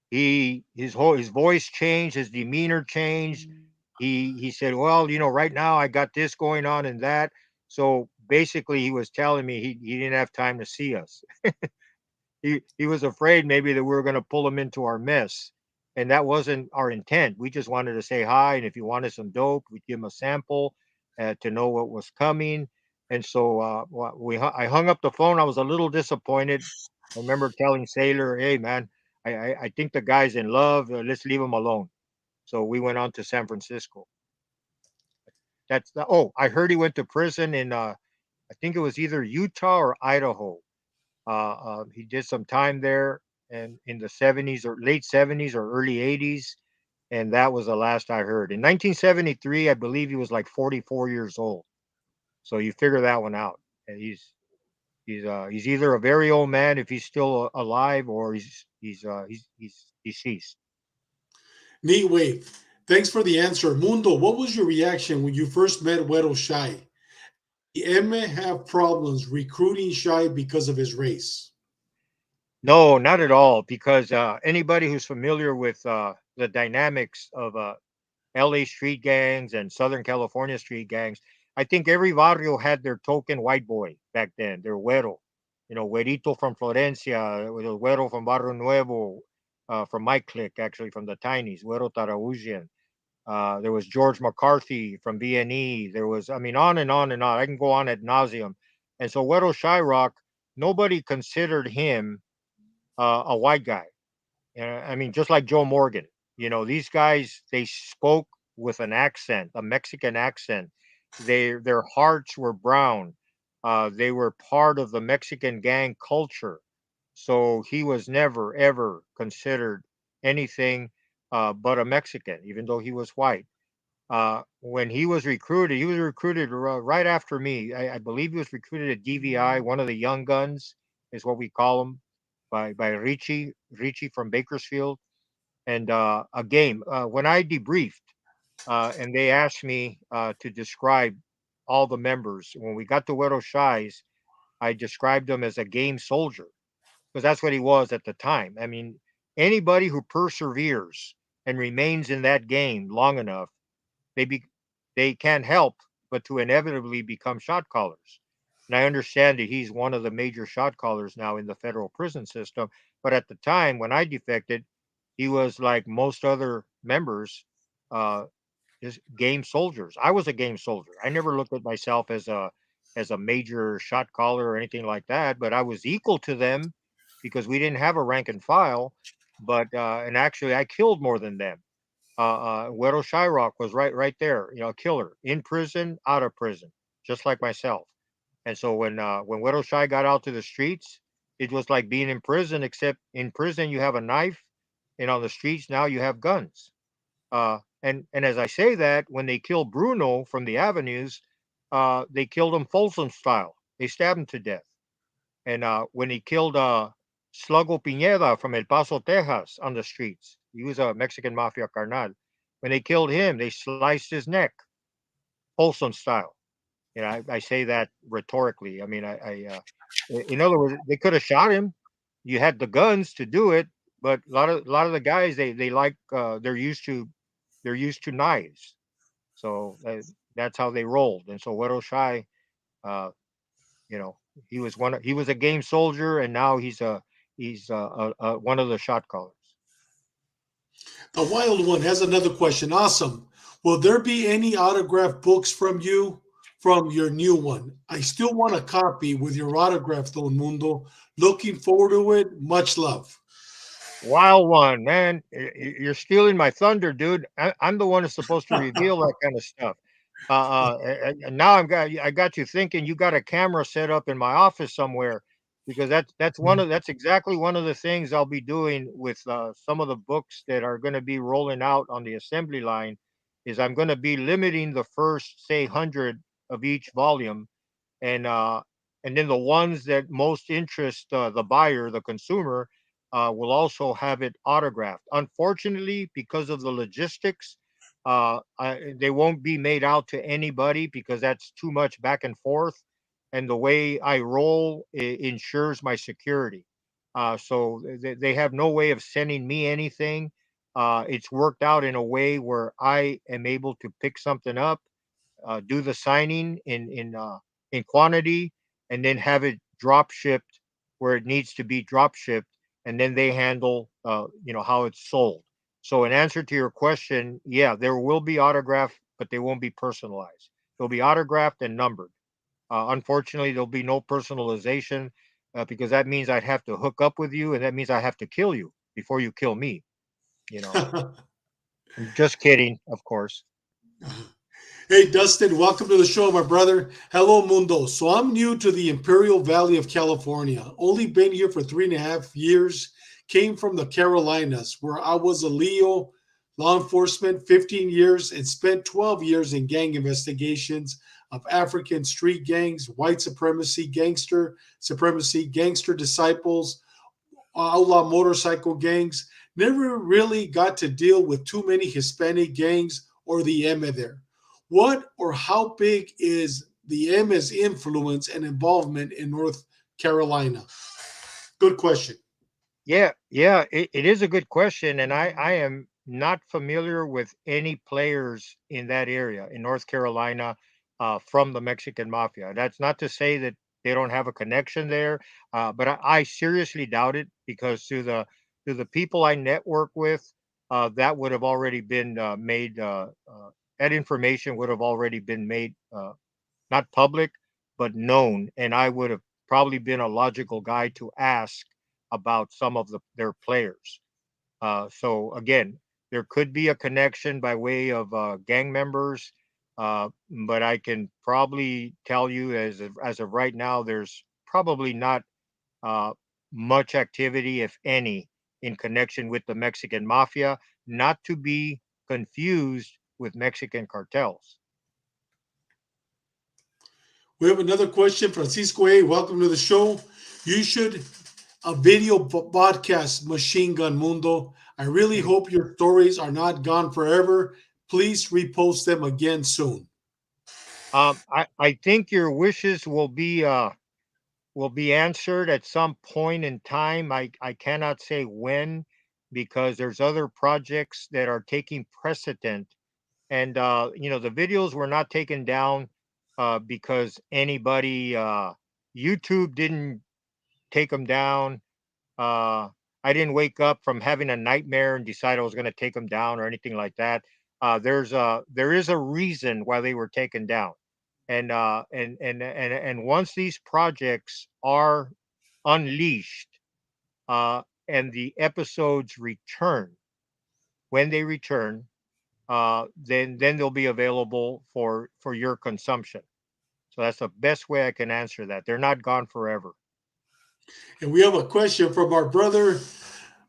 his voice changed, his demeanor changed. He said, well, right now I got this going on and that. So basically he was telling me he didn't have time to see us. He was afraid maybe that we were going to pull him into our mess, and that wasn't our intent. We just wanted to say hi, and if you wanted some dope, we'd give him a sample to know what was coming. And so I hung up the phone. I was a little disappointed. I remember telling Sailor, hey man, I think the guy's in love, let's leave him alone. So we went on to San Francisco. I heard he went to prison in I think it was either Utah or Idaho. He did some time there, and in the '70s or late '70s or early '80s, and that was the last I heard. In 1973, I believe he was like 44 years old. So you figure that one out. And he's either a very old man if he's still alive, or he's deceased. Neat wave. Thanks for the answer. Mundo, what was your reaction when you first met Güero Shai? The EME have problems recruiting Shai because of his race. No, not at all. Because anybody who's familiar with the dynamics of LA street gangs and Southern California street gangs, I think every barrio had their token white boy back then, their güero. Güerito from Florencia, the güero from Barrio Nuevo, from my clique, actually, from the Tinies, Güero Tarausian. There was George McCarthy from BNE. There was, I mean, on and on and on. I can go on ad nauseum. And so Güero Shyrock, nobody considered him a white guy. I mean, just like Joe Morgan, these guys, they spoke with an accent, a Mexican accent. Their hearts were brown. They were part of the Mexican gang culture. So he was never, ever considered anything but a Mexican, even though he was white. When he was recruited right after me. I believe he was recruited at DVI, one of the young guns is what we call them, by Richie from Bakersfield. And a game. When I debriefed, and they asked me to describe all the members, when we got to Güero Shai's, I described him as a game soldier because that's what he was at the time. I mean, anybody who perseveres and remains in that game long enough, they be, they can't help but to inevitably become shot callers. And I understand that he's one of the major shot callers now in the federal prison system. But at the time when I defected, he was like most other members, uh, is game soldiers. I was a game soldier. I never looked at myself as a major shot caller or anything like that, but I was equal to them because we didn't have a rank and file. But and actually, I killed more than them. Güero Shyrock was right there, a killer in prison, out of prison, just like myself. And so when Güero Shy got out to the streets, it was like being in prison, except in prison you have a knife and on the streets now you have guns. And as I say that, when they killed Bruno from the avenues, they killed him Folsom style. They stabbed him to death. And when he killed Sluggo Pineda from El Paso, Texas, on the streets, he was a Mexican Mafia carnal. When they killed him, they sliced his neck, Folsom style. I say that rhetorically. I mean, in other words, they could have shot him. You had the guns to do it, but a lot of the guys they like they're used to knives, so that's how they rolled. And so Wero Shai, uh, you know, he was a game soldier, and now he's one of the shot callers. The Wild One has another question. Awesome. Will there be any autographed books from you from your new one? I still want a copy with your autograph, though, Mundo. Looking forward to it. Much love. Wild one, man. You're stealing my thunder, dude. I'm the one that's supposed to reveal that kind of stuff. And now I got you thinking you got a camera set up in my office somewhere, because that's exactly one of the things I'll be doing with some of the books that are going to be rolling out on the assembly line. Is I'm going to be limiting the first, say, 100 of each volume, and and then the ones that most interest the buyer, the consumer, will also have it autographed. Unfortunately, because of the logistics, they won't be made out to anybody because that's too much back and forth. And the way I roll ensures my security. So they have no way of sending me anything. It's worked out in a way where I am able to pick something up, do the signing in quantity, and then have it drop shipped where it needs to be drop shipped, and then they handle how it's sold. So in answer to your question, yeah, there will be autographed, but they won't be personalized. They'll be autographed and numbered. Unfortunately, there'll be no personalization, because that means I'd have to hook up with you, and that means I have to kill you before you kill me. You know, I'm just kidding, of course. Hey, Dustin, welcome to the show, my brother. Hello, Mundo. So I'm new to the Imperial Valley of California. Only been here for 3.5 years. Came from the Carolinas, where I was a Leo law enforcement 15 years and spent 12 years in gang investigations of African street gangs, white supremacy, gangster disciples, outlaw motorcycle gangs. Never really got to deal with too many Hispanic gangs or the EME there. What or how big is the EME's influence and involvement in North Carolina? Good question. Yeah, it is a good question, and I am not familiar with any players in that area in North Carolina, from the Mexican Mafia. That's not to say that they don't have a connection there, but I seriously doubt it, because to the people I network with, that would have already been made. That information would have already been made, not public, but known, and I would have probably been a logical guy to ask about some of their players. So again, there could be a connection by way of gang members, but I can probably tell you, as of right now, there's probably not uh, much activity, if any, in connection with the Mexican Mafia, not to be confused with Mexican cartels. We have another question. Francisco A., welcome to the show. You should a video podcast, Machine Gun Mundo. I really hope your stories are not gone forever. Please repost them again soon. I think your wishes will be answered at some point in time. I cannot say when, because there's other projects that are taking precedent. And the videos were not taken down because anybody, YouTube didn't take them down. I didn't wake up from having a nightmare and decide I was going to take them down or anything like that. There is a reason why they were taken down, and once these projects are unleashed, and the episodes return, when they return, then they'll be available for your consumption. So that's the best way I can answer that. They're not gone forever. And we have a question from our brother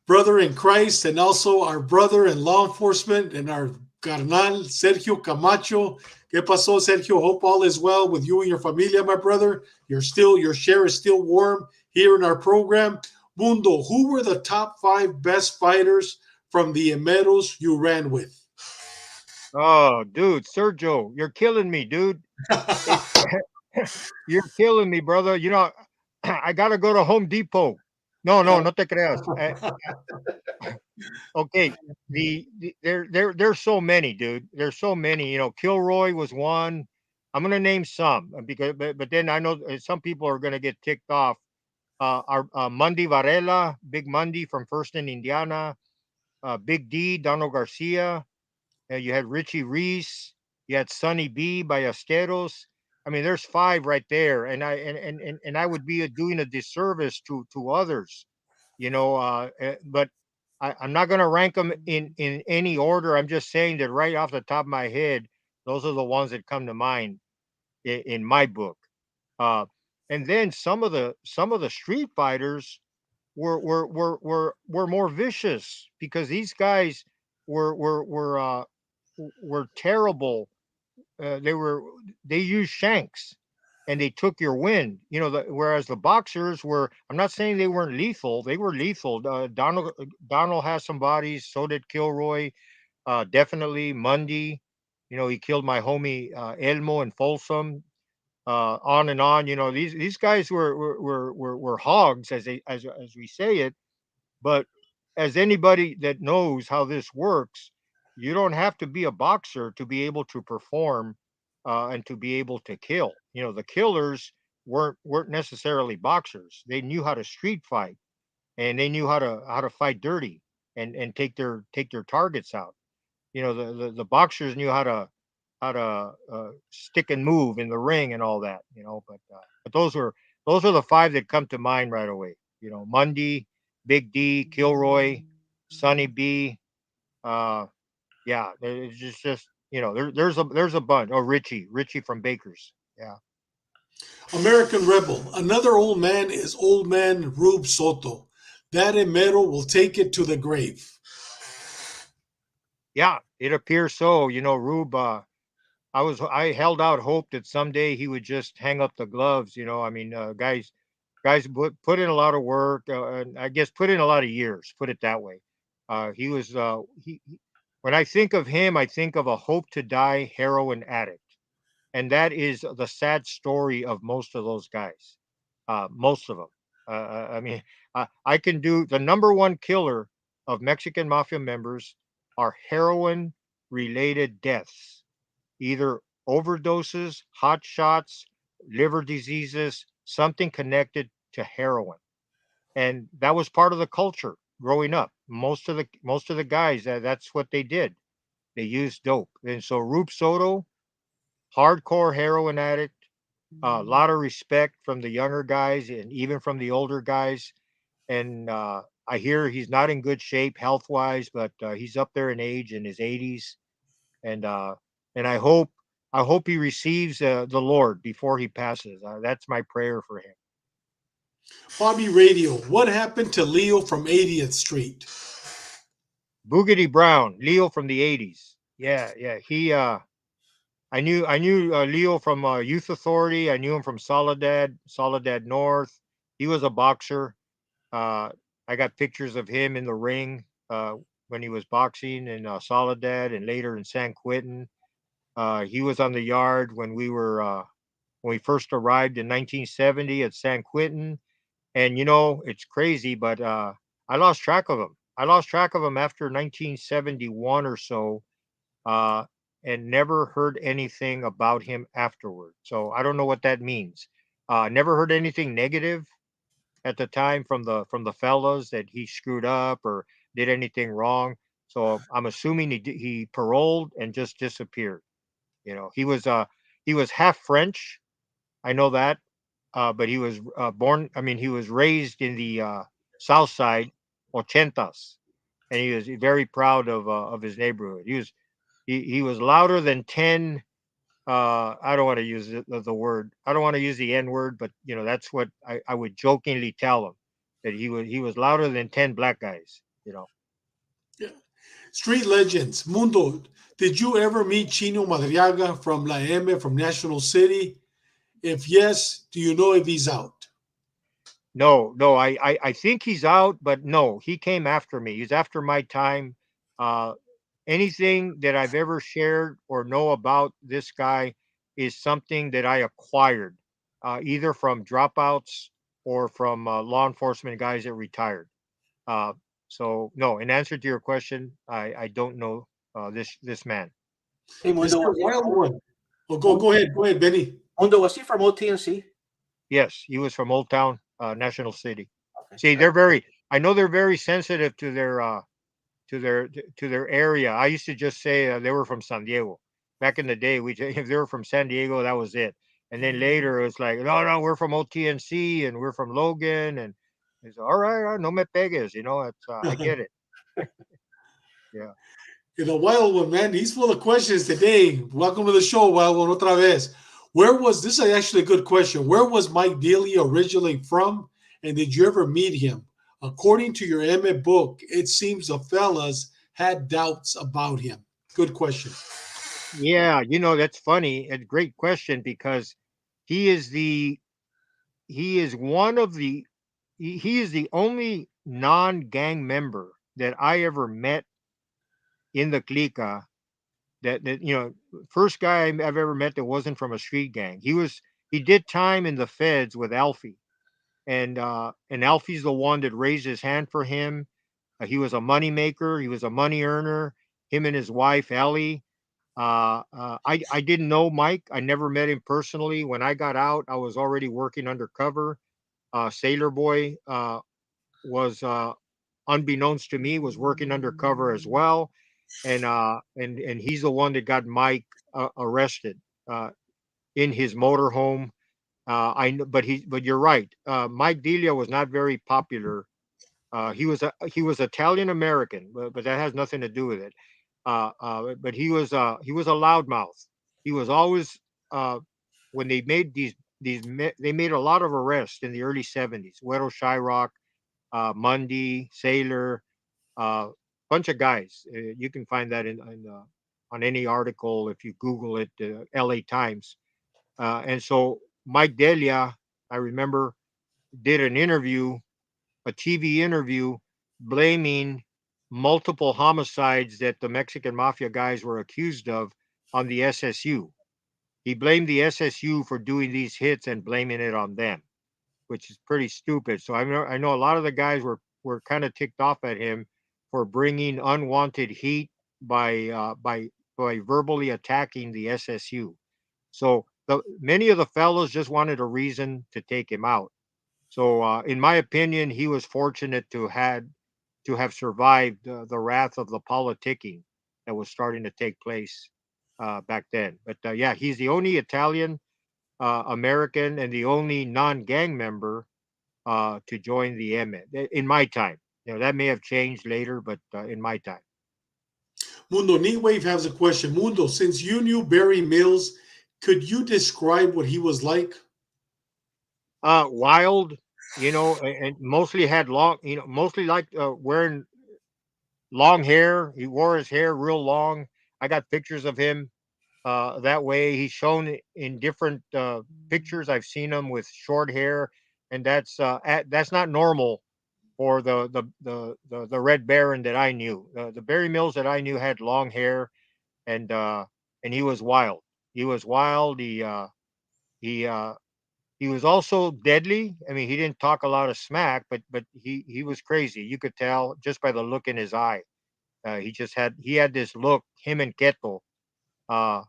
brother in Christ, and also our brother in law enforcement and our carnal Sergio Camacho. ¿Qué pasó, Sergio? Hope all is well with you and your familia, my brother. Your share is still warm here in our program. Mundo, who were the top 5 best fighters from the Emeros you ran with? Oh, dude, Sergio, you're killing me, dude. It, you're killing me, brother. You know, I gotta go to Home Depot. No, no te creas. Okay, there's so many, dude. There's so many. You know, Kilroy was one. I'm gonna name some because, but then I know some people are gonna get ticked off. Our Mundy Varela, Big Mundy from First in Indiana, Big D, Donald Garcia. You had Richie Reese. You had Sonny B, Ballesteros. I mean, there's 5 right there, and I would be doing a disservice to others, you know. But I'm not going to rank them in any order. I'm just saying that right off the top of my head, those are the ones that come to mind in my book. Uh, and then some of the street fighters were more vicious because these guys were terrible. They used shanks and they took your wind. You know, whereas the boxers were. I'm not saying they weren't lethal. They were lethal. Donald has some bodies. So did Kilroy. Definitely Mundy. You know, he killed my homie Elmo and Folsom. On and on. You know, these guys were hogs, as we say it. But as anybody that knows how this works, you don't have to be a boxer to be able to perform and to be able to kill. You know, the killers weren't necessarily boxers. They knew how to street fight and they knew how to fight dirty and take their targets out. You know, the boxers knew how to stick and move in the ring and all that. You know, but those are the 5 that come to mind right away. You know, Mundy, Big D, Kilroy, Sonny B. Uh, yeah, it's just you know, there's a bunch. Oh, Richie from Baker's. Yeah. American Rebel. Another old man is old man Rube Soto. That Emero will take it to the grave. Yeah, it appears so. You know, Rube. I held out hope that someday he would just hang up the gloves. You know, I mean, guys put in a lot of work, and I guess put in a lot of years. Put it that way. He was when I think of him, I think of a hope to die heroin addict, and that is the sad story of most of those guys. Most of them. I mean, I can do the number one killer of Mexican mafia members are heroin related deaths, either overdoses, hot shots, liver diseases, something connected to heroin. And that was part of the culture growing up. Most of the guys, that's what they did. They used dope. And so Rube Soto, hardcore heroin addict, a lot of respect from the younger guys and even from the older guys. And I hear he's not in good shape health wise, but he's up there in age in his 80s. And I hope he receives the Lord before he passes. That's my prayer for him. Bobby Radio. What happened to Leo from 80th Street? Boogity Brown, Leo from the '80s. Yeah, yeah. I knew Leo from Youth Authority. I knew him from Soledad North. He was a boxer. Uh, I got pictures of him in the ring when he was boxing in Soledad and later in San Quentin. He was on the yard when we first arrived in 1970 at San Quentin. And you know, it's crazy, but I lost track of him. I lost track of him after 1971 or so, uh, and never heard anything about him afterward. So I don't know what that means. Never heard anything negative at the time from the fellas that he screwed up or did anything wrong. So I'm assuming he paroled and just disappeared. You know, he was half French. I know that, but he was born. I mean, he was raised in the South Side, ochentas, and he was very proud of his neighborhood. He was louder than 10. I don't want to use the word. I don't want to use the N word, but you know that's what I would jokingly tell him that he was louder than 10 black guys. you know. Yeah. Street legends. Mundo, did you ever meet Chino Madriaga from La EME from National City? If yes, do you know if he's out? No, I think he's out, but no, he came after me. He's after my time. Uh, Anything that I've ever shared or know about this guy is something that I acquired, either from dropouts or from law enforcement guys that retired. Uh, so no, in answer to your question, I don't know this man. Hey, Mr. Mundo, Wild One. Oh, Mundo, go ahead, Benny. Mundo, was he from OTNC? Yes, he was from Old Town, National City. Okay. See, they're very. I know they're very sensitive to their area. I used to just say they were from San Diego. Back in the day, if they were from San Diego, that was it. And then later it was like, no, we're from OTNC and we're from Logan, and it's all right, no me pegues, it's I get it. Yeah. The Wild One, man, he's full of questions today. Welcome to the show, Wild One, otra vez. This is actually a good question. Where was Mike Deely originally from? And did you ever meet him? According to your EME book, it seems the fellas had doubts about him. Good question. Yeah, that's funny. A great question because he is the he is one of the he is the only non-gang member that I ever met in the clica that first guy I've ever met that wasn't from a street gang. He did time in the feds with Alfie, and Alfie's the one that raised his hand for him. He was a money maker. He was a money earner. Him and his wife Ellie. I didn't know Mike. I never met him personally. When I got out, I was already working undercover. Sailor Boy was unbeknownst to me was working undercover as well, and he's the one that got Mike arrested in his motorhome. But you're right. Mike Delia was not very popular. He was Italian American, but that has nothing to do with it. But he was a loudmouth. He was always when they made they made a lot of arrests in the early '70s. Güero Shyrock, Mundy, Sailor, uh, bunch of guys. You can find that on any article if you Google it. L.A. Times. And so Mike Delia, I remember, did an interview, a TV interview, blaming multiple homicides that the Mexican Mafia guys were accused of on the SSU. He blamed the SSU for doing these hits and blaming it on them, which is pretty stupid. So I know a lot of the guys were kind of ticked off at him for bringing unwanted heat by verbally attacking the SSU. So many of the fellows just wanted a reason to take him out. So in my opinion, he was fortunate to have survived the wrath of the politicking that was starting to take place back then. But yeah, he's the only Italian American and the only non-gang member to join the EME in my time. That may have changed later, but in my time. Mundo, Neat Wave has a question. Mundo, since you knew Barry Mills, could you describe what he was like? Wild, and mostly had long, mostly like wearing long hair. He wore his hair real long. I got pictures of him that way. He's shown in different pictures. I've seen him with short hair, and that's not normal for the Red Baron that I knew. The Barry Mills that I knew had long hair, and he was wild. He was wild. He he was also deadly. I mean, he didn't talk a lot of smack, but he was crazy. You could tell just by the look in his eye. He had this look. Him and Keto. Uh,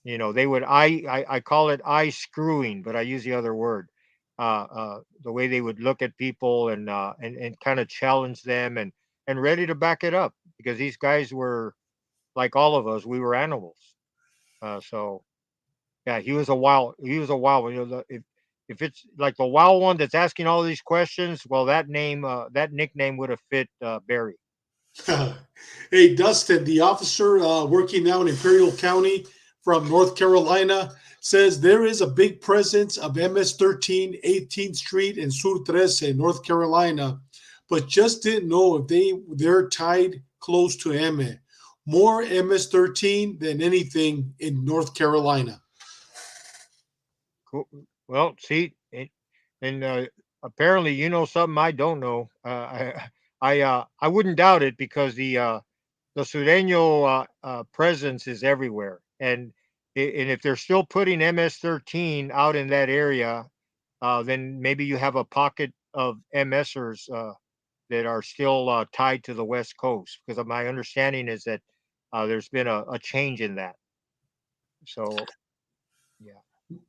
they would I call it eye screwing, but I use the other word. The way they would look at people and kind of challenge them and ready to back it up because these guys were like all of us. We were animals. So yeah, he was a wild one. If it's like the wild one that's asking all these questions, well, that nickname would have fit Barry. Hey, Dustin, the officer working now in Imperial County from North Carolina, says there is a big presence of MS-13, 18th Street, and Sur 13, North Carolina. but just didn't know if they're tied close to EME. More MS-13 than anything in North Carolina. Cool. Well, see, and apparently you know something I don't know. I wouldn't doubt it because the Sureño presence is everywhere, and if they're still putting MS-13 out in that area, then maybe you have a pocket of MSers that are still tied to the West Coast. Because my understanding is that there's been a change in that. So, yeah.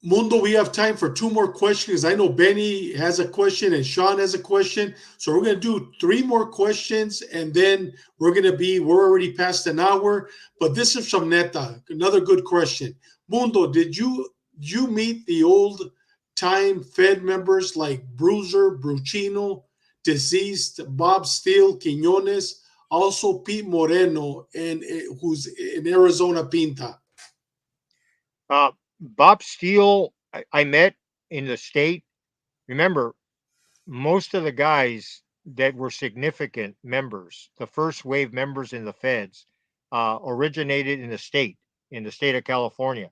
Mundo, we have time for two more questions. I know Benny has a question and Sean has a question. So we're going to do three more questions and then we're already past an hour. But this is from Neta. Another good question. Mundo, did you meet the old time Fed members like Bruiser, Bruchino, deceased Bob Steele, Quinones, also Pete Moreno, and who's in Arizona Pinta? Bob Steele, I met in the state. Remember, most of the guys that were significant members, the first wave members in the feds, originated in the state of California.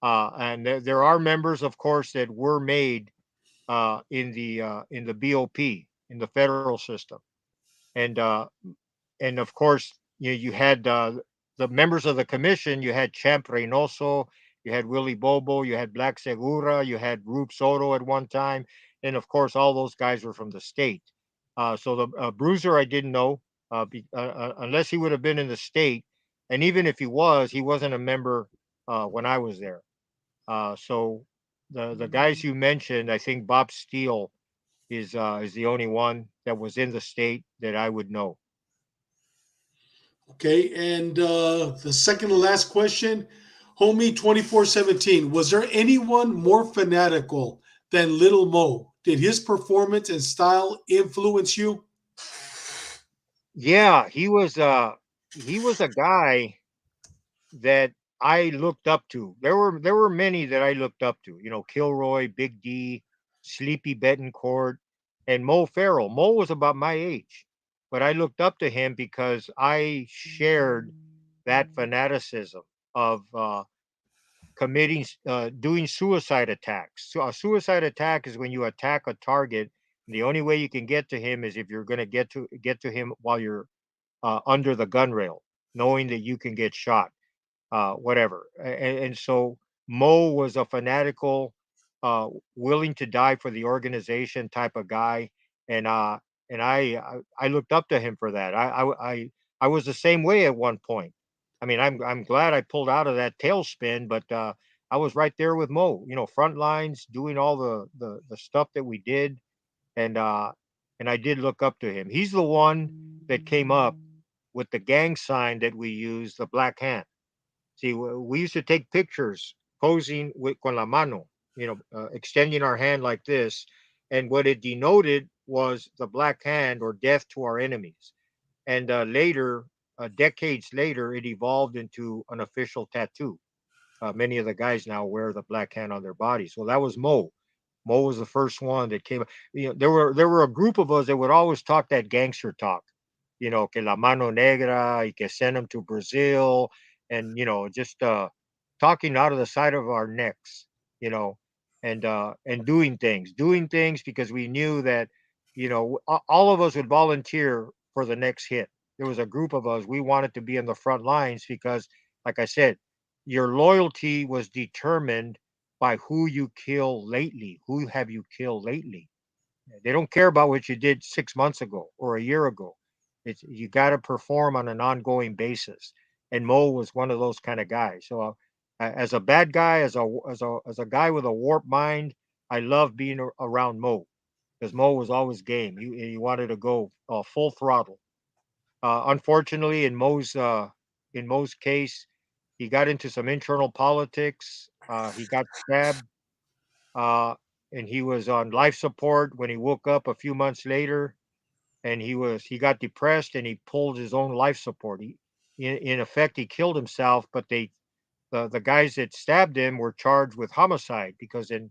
And there are members, of course, that were made in the BOP, in the federal system. And and of course, you had the members of the commission. You had Champ Reynoso, you had Willie Bobo, you had Black Segura, you had Rube Soto at one time, and of course, all those guys were from the state. So the Bruiser, I didn't know, unless he would have been in the state, and even if he wasn't a member when I was there. So the guys you mentioned, I think Bob Steele is the only one that was in the state that I would know. Okay, and the second to last question, Homie 2417. Was there anyone more fanatical than Little Mo? Did his performance and style influence you? Yeah, he was a guy that I looked up to. There were many that I looked up to. You know, Kilroy, Big D, Sleepy Betancourt, and Mo Farrell. Mo was about my age, but I looked up to him because I shared that fanaticism of doing suicide attacks. So a suicide attack is when you attack a target. And the only way you can get to him is if you're going to get to him while you're under the gun rail, knowing that you can get shot, whatever. And so Mo was a fanatical, willing to die for the organization type of guy, and I looked up to him for that. I was the same way at one point. I mean, I'm glad I pulled out of that tailspin, but I was right there with Mo. You know, front lines, doing all the stuff that we did, and uh, and I did look up to him. He's the one that came up with the gang sign that we use, the black hand. See, we used to take pictures posing with con la mano, extending our hand like this, and what it denoted was the black hand or death to our enemies. And later, decades later, it evolved into an official tattoo. Many of the guys now wear the black hand on their bodies. Well, that was Mo. Mo was the first one that came. You know, there were a group of us that would always talk that gangster talk. You know, que la mano negra, y que send them to Brazil, and just talking out of the side of our necks. You know, and doing things because we knew that all of us would volunteer for the next hit. There was a group of us. We wanted to be in the front lines because, like I said, your loyalty was determined by who you kill lately. Who have you killed lately? They don't care about what you did 6 months ago or a year ago. It's you got to perform on an ongoing basis. And Mo was one of those kind of guys. So, as a bad guy, as a guy with a warped mind, I love being around Mo because Mo was always game. He wanted to go full throttle. Unfortunately, in Mo's case, he got into some internal politics. He got stabbed, uh, and he was on life support when he woke up a few months later. And he got depressed and he pulled his own life support. In effect, he killed himself. But the guys that stabbed him were charged with homicide because in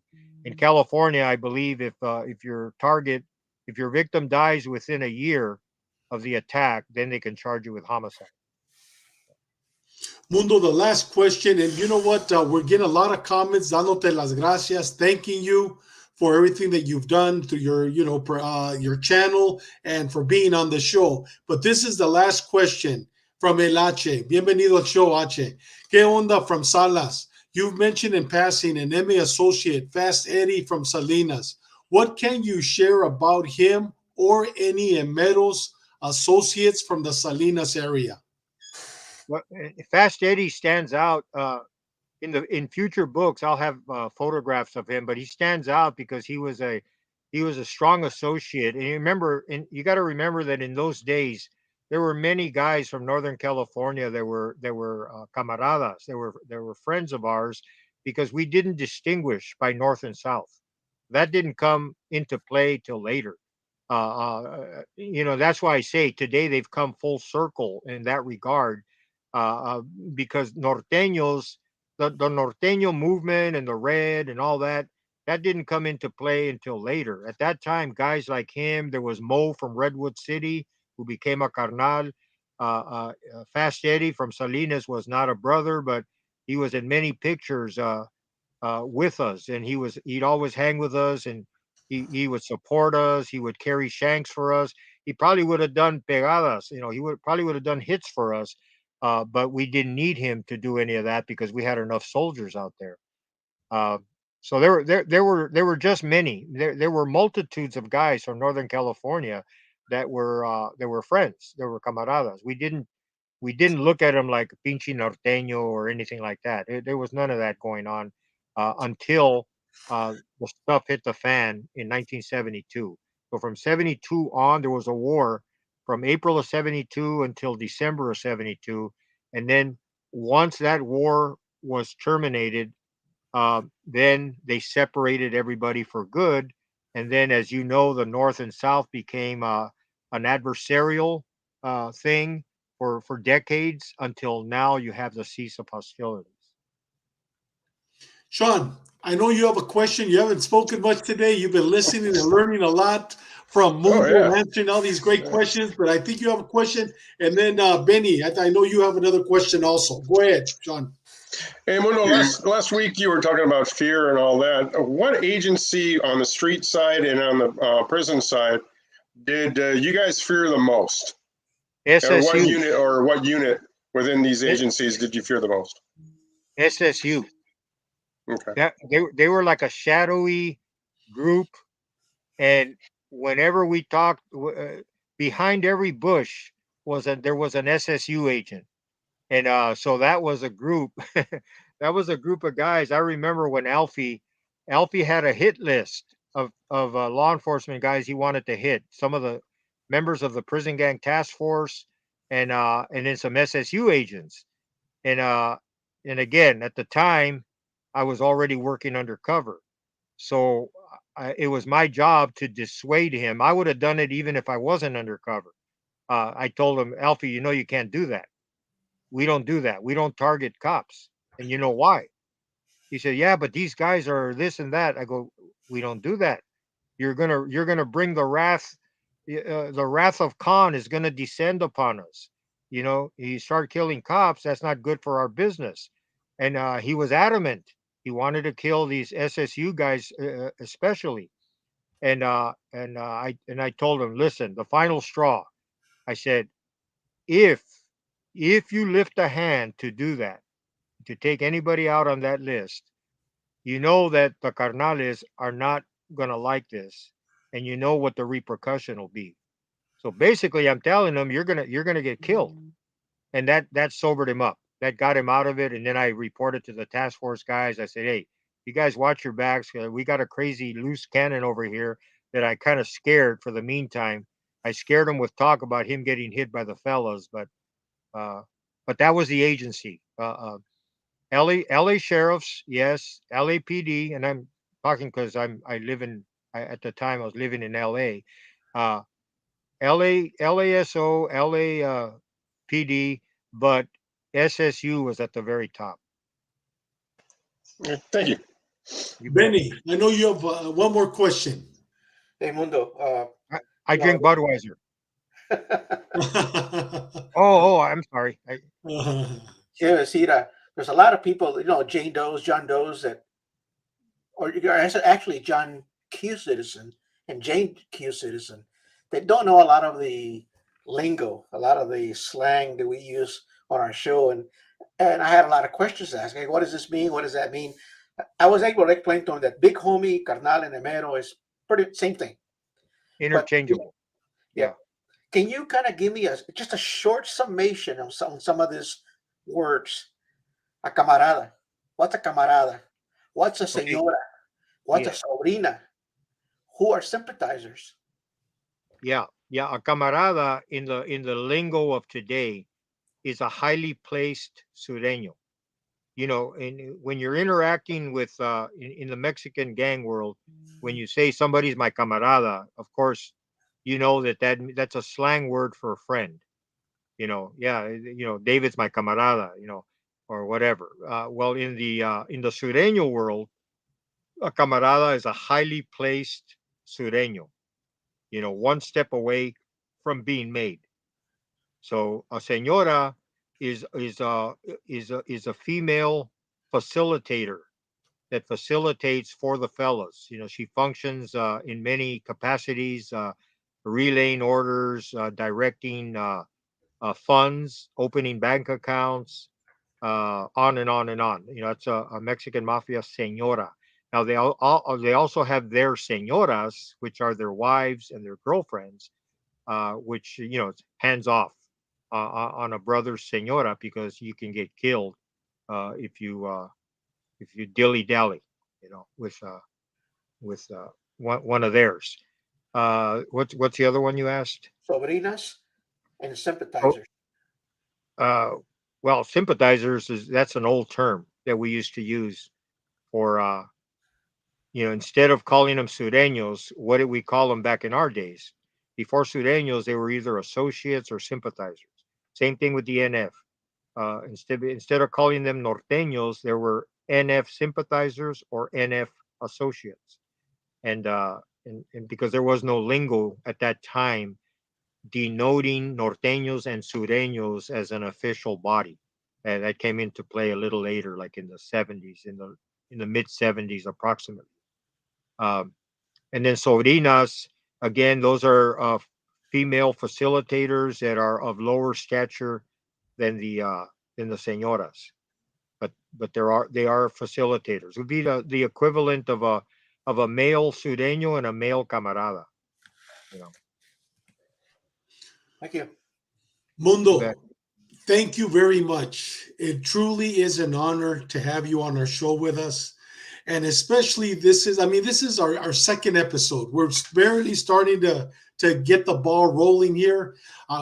California, I believe if your target If your victim dies within a year of the attack, then they can charge you with homicide. Mundo, the last question, and you know what? We're getting a lot of comments, dándote las gracias, thanking you for everything that you've done through your, your channel and for being on the show. But this is the last question from El H. Bienvenido al show, H. ¿Qué onda from Salas? You've mentioned in passing an EME associate, Fast Eddie from Salinas. What can you share about him or any Emeros associates from the Salinas area? Well, Fast Eddie stands out in future books. I'll have photographs of him, but he stands out because he was a strong associate. And you got to remember that in those days there were many guys from Northern California that were camaradas. They were friends of ours because we didn't distinguish by North and South. That didn't come into play till later. That's why I say today they've come full circle in that regard. Because norteños, the norteño movement and the red and all that didn't come into play until later. At that time, guys like him, there was Mo from Redwood City who became a carnal. Fast Eddie from Salinas was not a brother, but he was in many pictures with us, and he'd always hang with us, and he would support us. He would carry shanks for us. He probably would have done pegadas. He probably would have done hits for us. But we didn't need him to do any of that because we had enough soldiers out there. So there were just many. There were multitudes of guys from Northern California that were friends. They were camaradas. We didn't look at them like pinche norteño or anything like that. There was none of that going on until the stuff hit the fan in 1972. So from 72 on, there was a war from April of 72 until December of 72. And then once that war was terminated, then they separated everybody for good. And then, as you know, the North and South became an adversarial thing for decades until now you have the cease of hostilities. Sean, I know you have a question. You haven't spoken much today. You've been listening and learning a lot from Mundo, answering all these great questions, but I think you have a question. And then Benny, I know you have another question also. Go ahead, Sean. Hey, Mundo, last week you were talking about fear and all that. What agency on the street side and on the prison side did you guys fear the most? SSU. What unit within these agencies did you fear the most? SSU. Okay. They were like a shadowy group, and whenever we talked, behind every bush there was an SSU agent, and so that was a group. That was a group of guys. I remember when Alfie had a hit list of law enforcement guys he wanted to hit. Some of the members of the prison gang task force, and then some SSU agents, and again at the time I was already working undercover, so it was my job to dissuade him. I would have done it even if I wasn't undercover. I told him, Alfie, you can't do that. We don't do that. We don't target cops. And you know why? He said, yeah, but these guys are this and that. I go, we don't do that. You're gonna bring the wrath of Khan is gonna descend upon us. You start killing cops, that's not good for our business. And he was adamant. He wanted to kill these SSU guys, especially. And I told him, listen, the final straw. I said, if you lift a hand to do that, to take anybody out on that list, you know that the carnales are not gonna like this, and you know what the repercussion will be. So basically, I'm telling him you're gonna get killed, and that sobered him up. That got him out of it. And then I reported to the task force guys. I said, hey, you guys watch your backs. We got a crazy loose cannon over here that I kind of scared for the meantime. I scared him with talk about him getting hit by the fellas, but that was the agency. LA sheriffs, yes, LAPD, and I'm talking because at the time I was living in LA. LASO, PD, but SSU was at the very top. Thank you. Benny, I know you have one more question. Hey, Mundo, I No. drink Budweiser. Oh, I'm sorry. Yeah, see that there's a lot of people, Jane Does, John Does that, or actually John Q. Citizen and Jane Q. Citizen, that don't know a lot of the lingo, a lot of the slang that we use on our show, and I had a lot of questions to ask. Hey, what does this mean? What does that mean? I was able to explain to them that big homie, carnal, and emero is pretty same thing. But Interchangeable. yeah, Yeah. can you kind of give me just a short summation of some of these words? A camarada. What's a camarada? What's a Okay. señora? What's a Yeah. sobrina? Who are sympathizers? Yeah. Yeah. A camarada in the lingo of today is a highly placed sureño. And when you're interacting with in the Mexican gang world, when you say somebody's my camarada, of course, that's a slang word for a friend. Yeah, David's my camarada, or whatever. Well, in the sureño world, a camarada is a highly placed sureño. One step away from being made. So a señora is a female facilitator that facilitates for the fellas. She functions in many capacities, relaying orders, directing funds, opening bank accounts, on and on and on. It's a Mexican Mafia señora. Now they also have their señoras, which are their wives and their girlfriends, which it's hands off on a brother's señora, because you can get killed if you dilly dally, with one of theirs. What's the other one you asked? Sobrinas and Oh, sympathizers. uh, well, sympathizers that's an old term that we used to use for instead of calling them sureños, what did we call them back in our days? Before sureños, they were either associates or sympathizers. Same thing with the NF. Instead of calling them norteños, there were NF sympathizers or NF associates, and because there was no lingo at that time denoting norteños and sureños as an official body, and that came into play a little later, like in the 70s, in the mid 70s approximately. Um, and then sobrinas, again, those are female facilitators that are of lower stature than the señoras, but they are facilitators. It would be the equivalent of a male sureño and a male camarada. You know, Thank you. you bet. Mundo, thank you very much. It truly is an honor to have you on our show with us. And especially this is our second episode. We're barely starting to get the ball rolling here.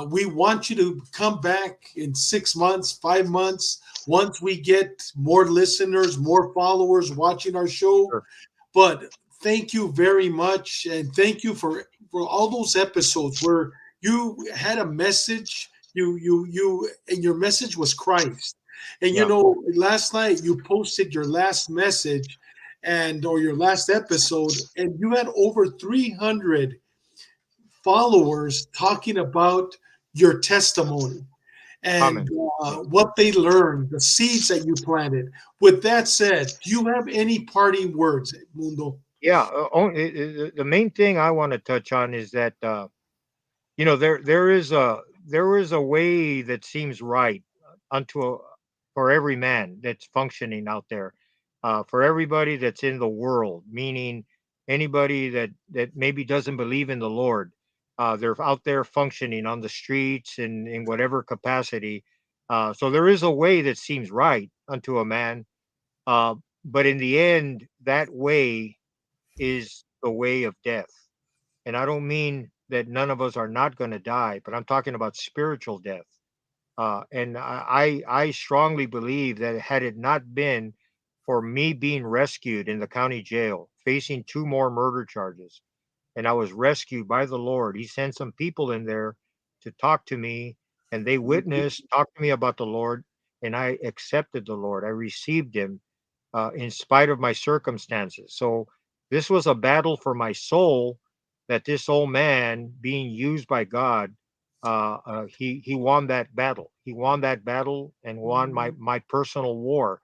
We want you to come back in 6 months, 5 months, once we get more listeners, more followers watching our show. Sure. But thank you very much, and thank you for all those episodes where you had a message. And your message was Christ. And Yeah. last night you posted your last message or your last episode, and you had over 300 followers talking about your testimony and Amen. Yeah. what they learned, the seeds that you planted. With that said, do you have any parting words, Mundo? Yeah. The main thing I want to touch on is that there is a way that seems right for every man that's functioning out there, for everybody that's in the world, meaning anybody that maybe doesn't believe in the Lord. They're out there functioning on the streets and in whatever capacity. So there is a way that seems right unto a man, uh, but in the end, that way is the way of death. And I don't mean that none of us are not going to die, but I'm talking about spiritual death. And I strongly believe that had it not been for me being rescued in the county jail, facing two more murder charges, and I was rescued by the Lord, He sent some people in there to talk to me, and they witnessed, talked to me about the Lord, and I accepted the Lord. I received Him in spite of my circumstances. So this was a battle for my soul that this old man being used by God, he won that battle. He won that battle and won my personal war.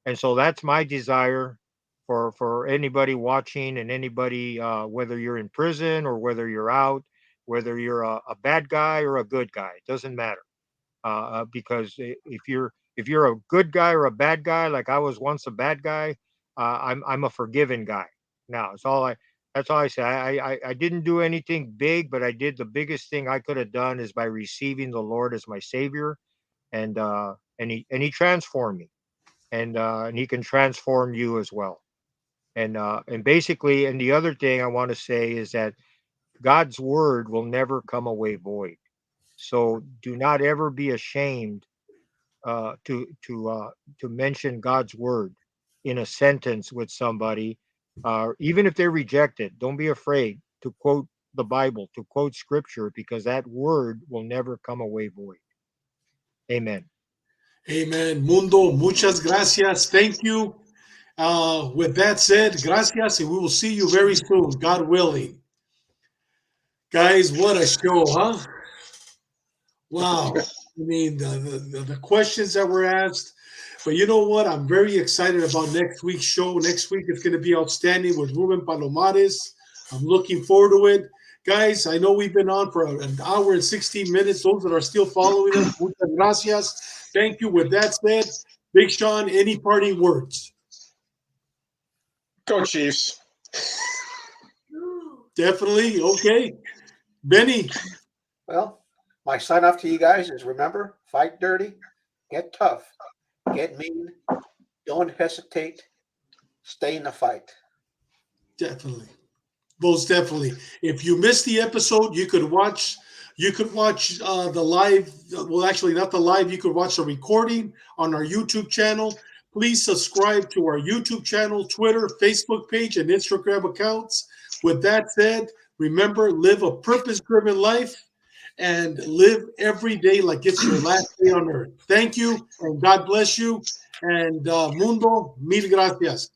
And so that's my desire for anybody watching, and anybody, whether you're in prison or whether you're out, whether you're a bad guy or a good guy, it doesn't matter. Because if you're a good guy or a bad guy, like I was once a bad guy, I'm a forgiven guy now. That's all I say. I didn't do anything big, but I did the biggest thing I could have done is by receiving the Lord as my Savior, and he transformed me, and he can transform you as well. And basically, and the other thing I want to say is that God's word will never come away void. So do not ever be ashamed to mention God's word in a sentence with somebody, even if they reject it. Don't be afraid to quote the Bible, to quote Scripture, because that word will never come away void. Amen. Amen. Mundo, muchas gracias. Thank you. With that said, gracias, and we will see you very soon, God willing. Guys, what a show, huh? Wow. I mean, the questions that were asked. But you know what? I'm very excited about next week's show. Next week, it's going to be outstanding with Ruben Palomares. I'm looking forward to it. Guys, I know we've been on for an hour and 16 minutes. Those that are still following us, muchas gracias. Thank you. With that said, Big Sean, any parting words? Go Chiefs. Definitely. Okay. Benny. Well, my sign off to you guys is remember, fight dirty, get tough, get mean, don't hesitate, stay in the fight. Definitely. Most definitely. If you missed the episode, you could watch the live. Well, actually, not the live. You could watch the recording on our YouTube channel. Please subscribe to our YouTube channel, Twitter, Facebook page, and Instagram accounts. With that said, remember, live a purpose-driven life and live every day like it's your last day on earth. Thank you, and God bless you. And Mundo, mil gracias.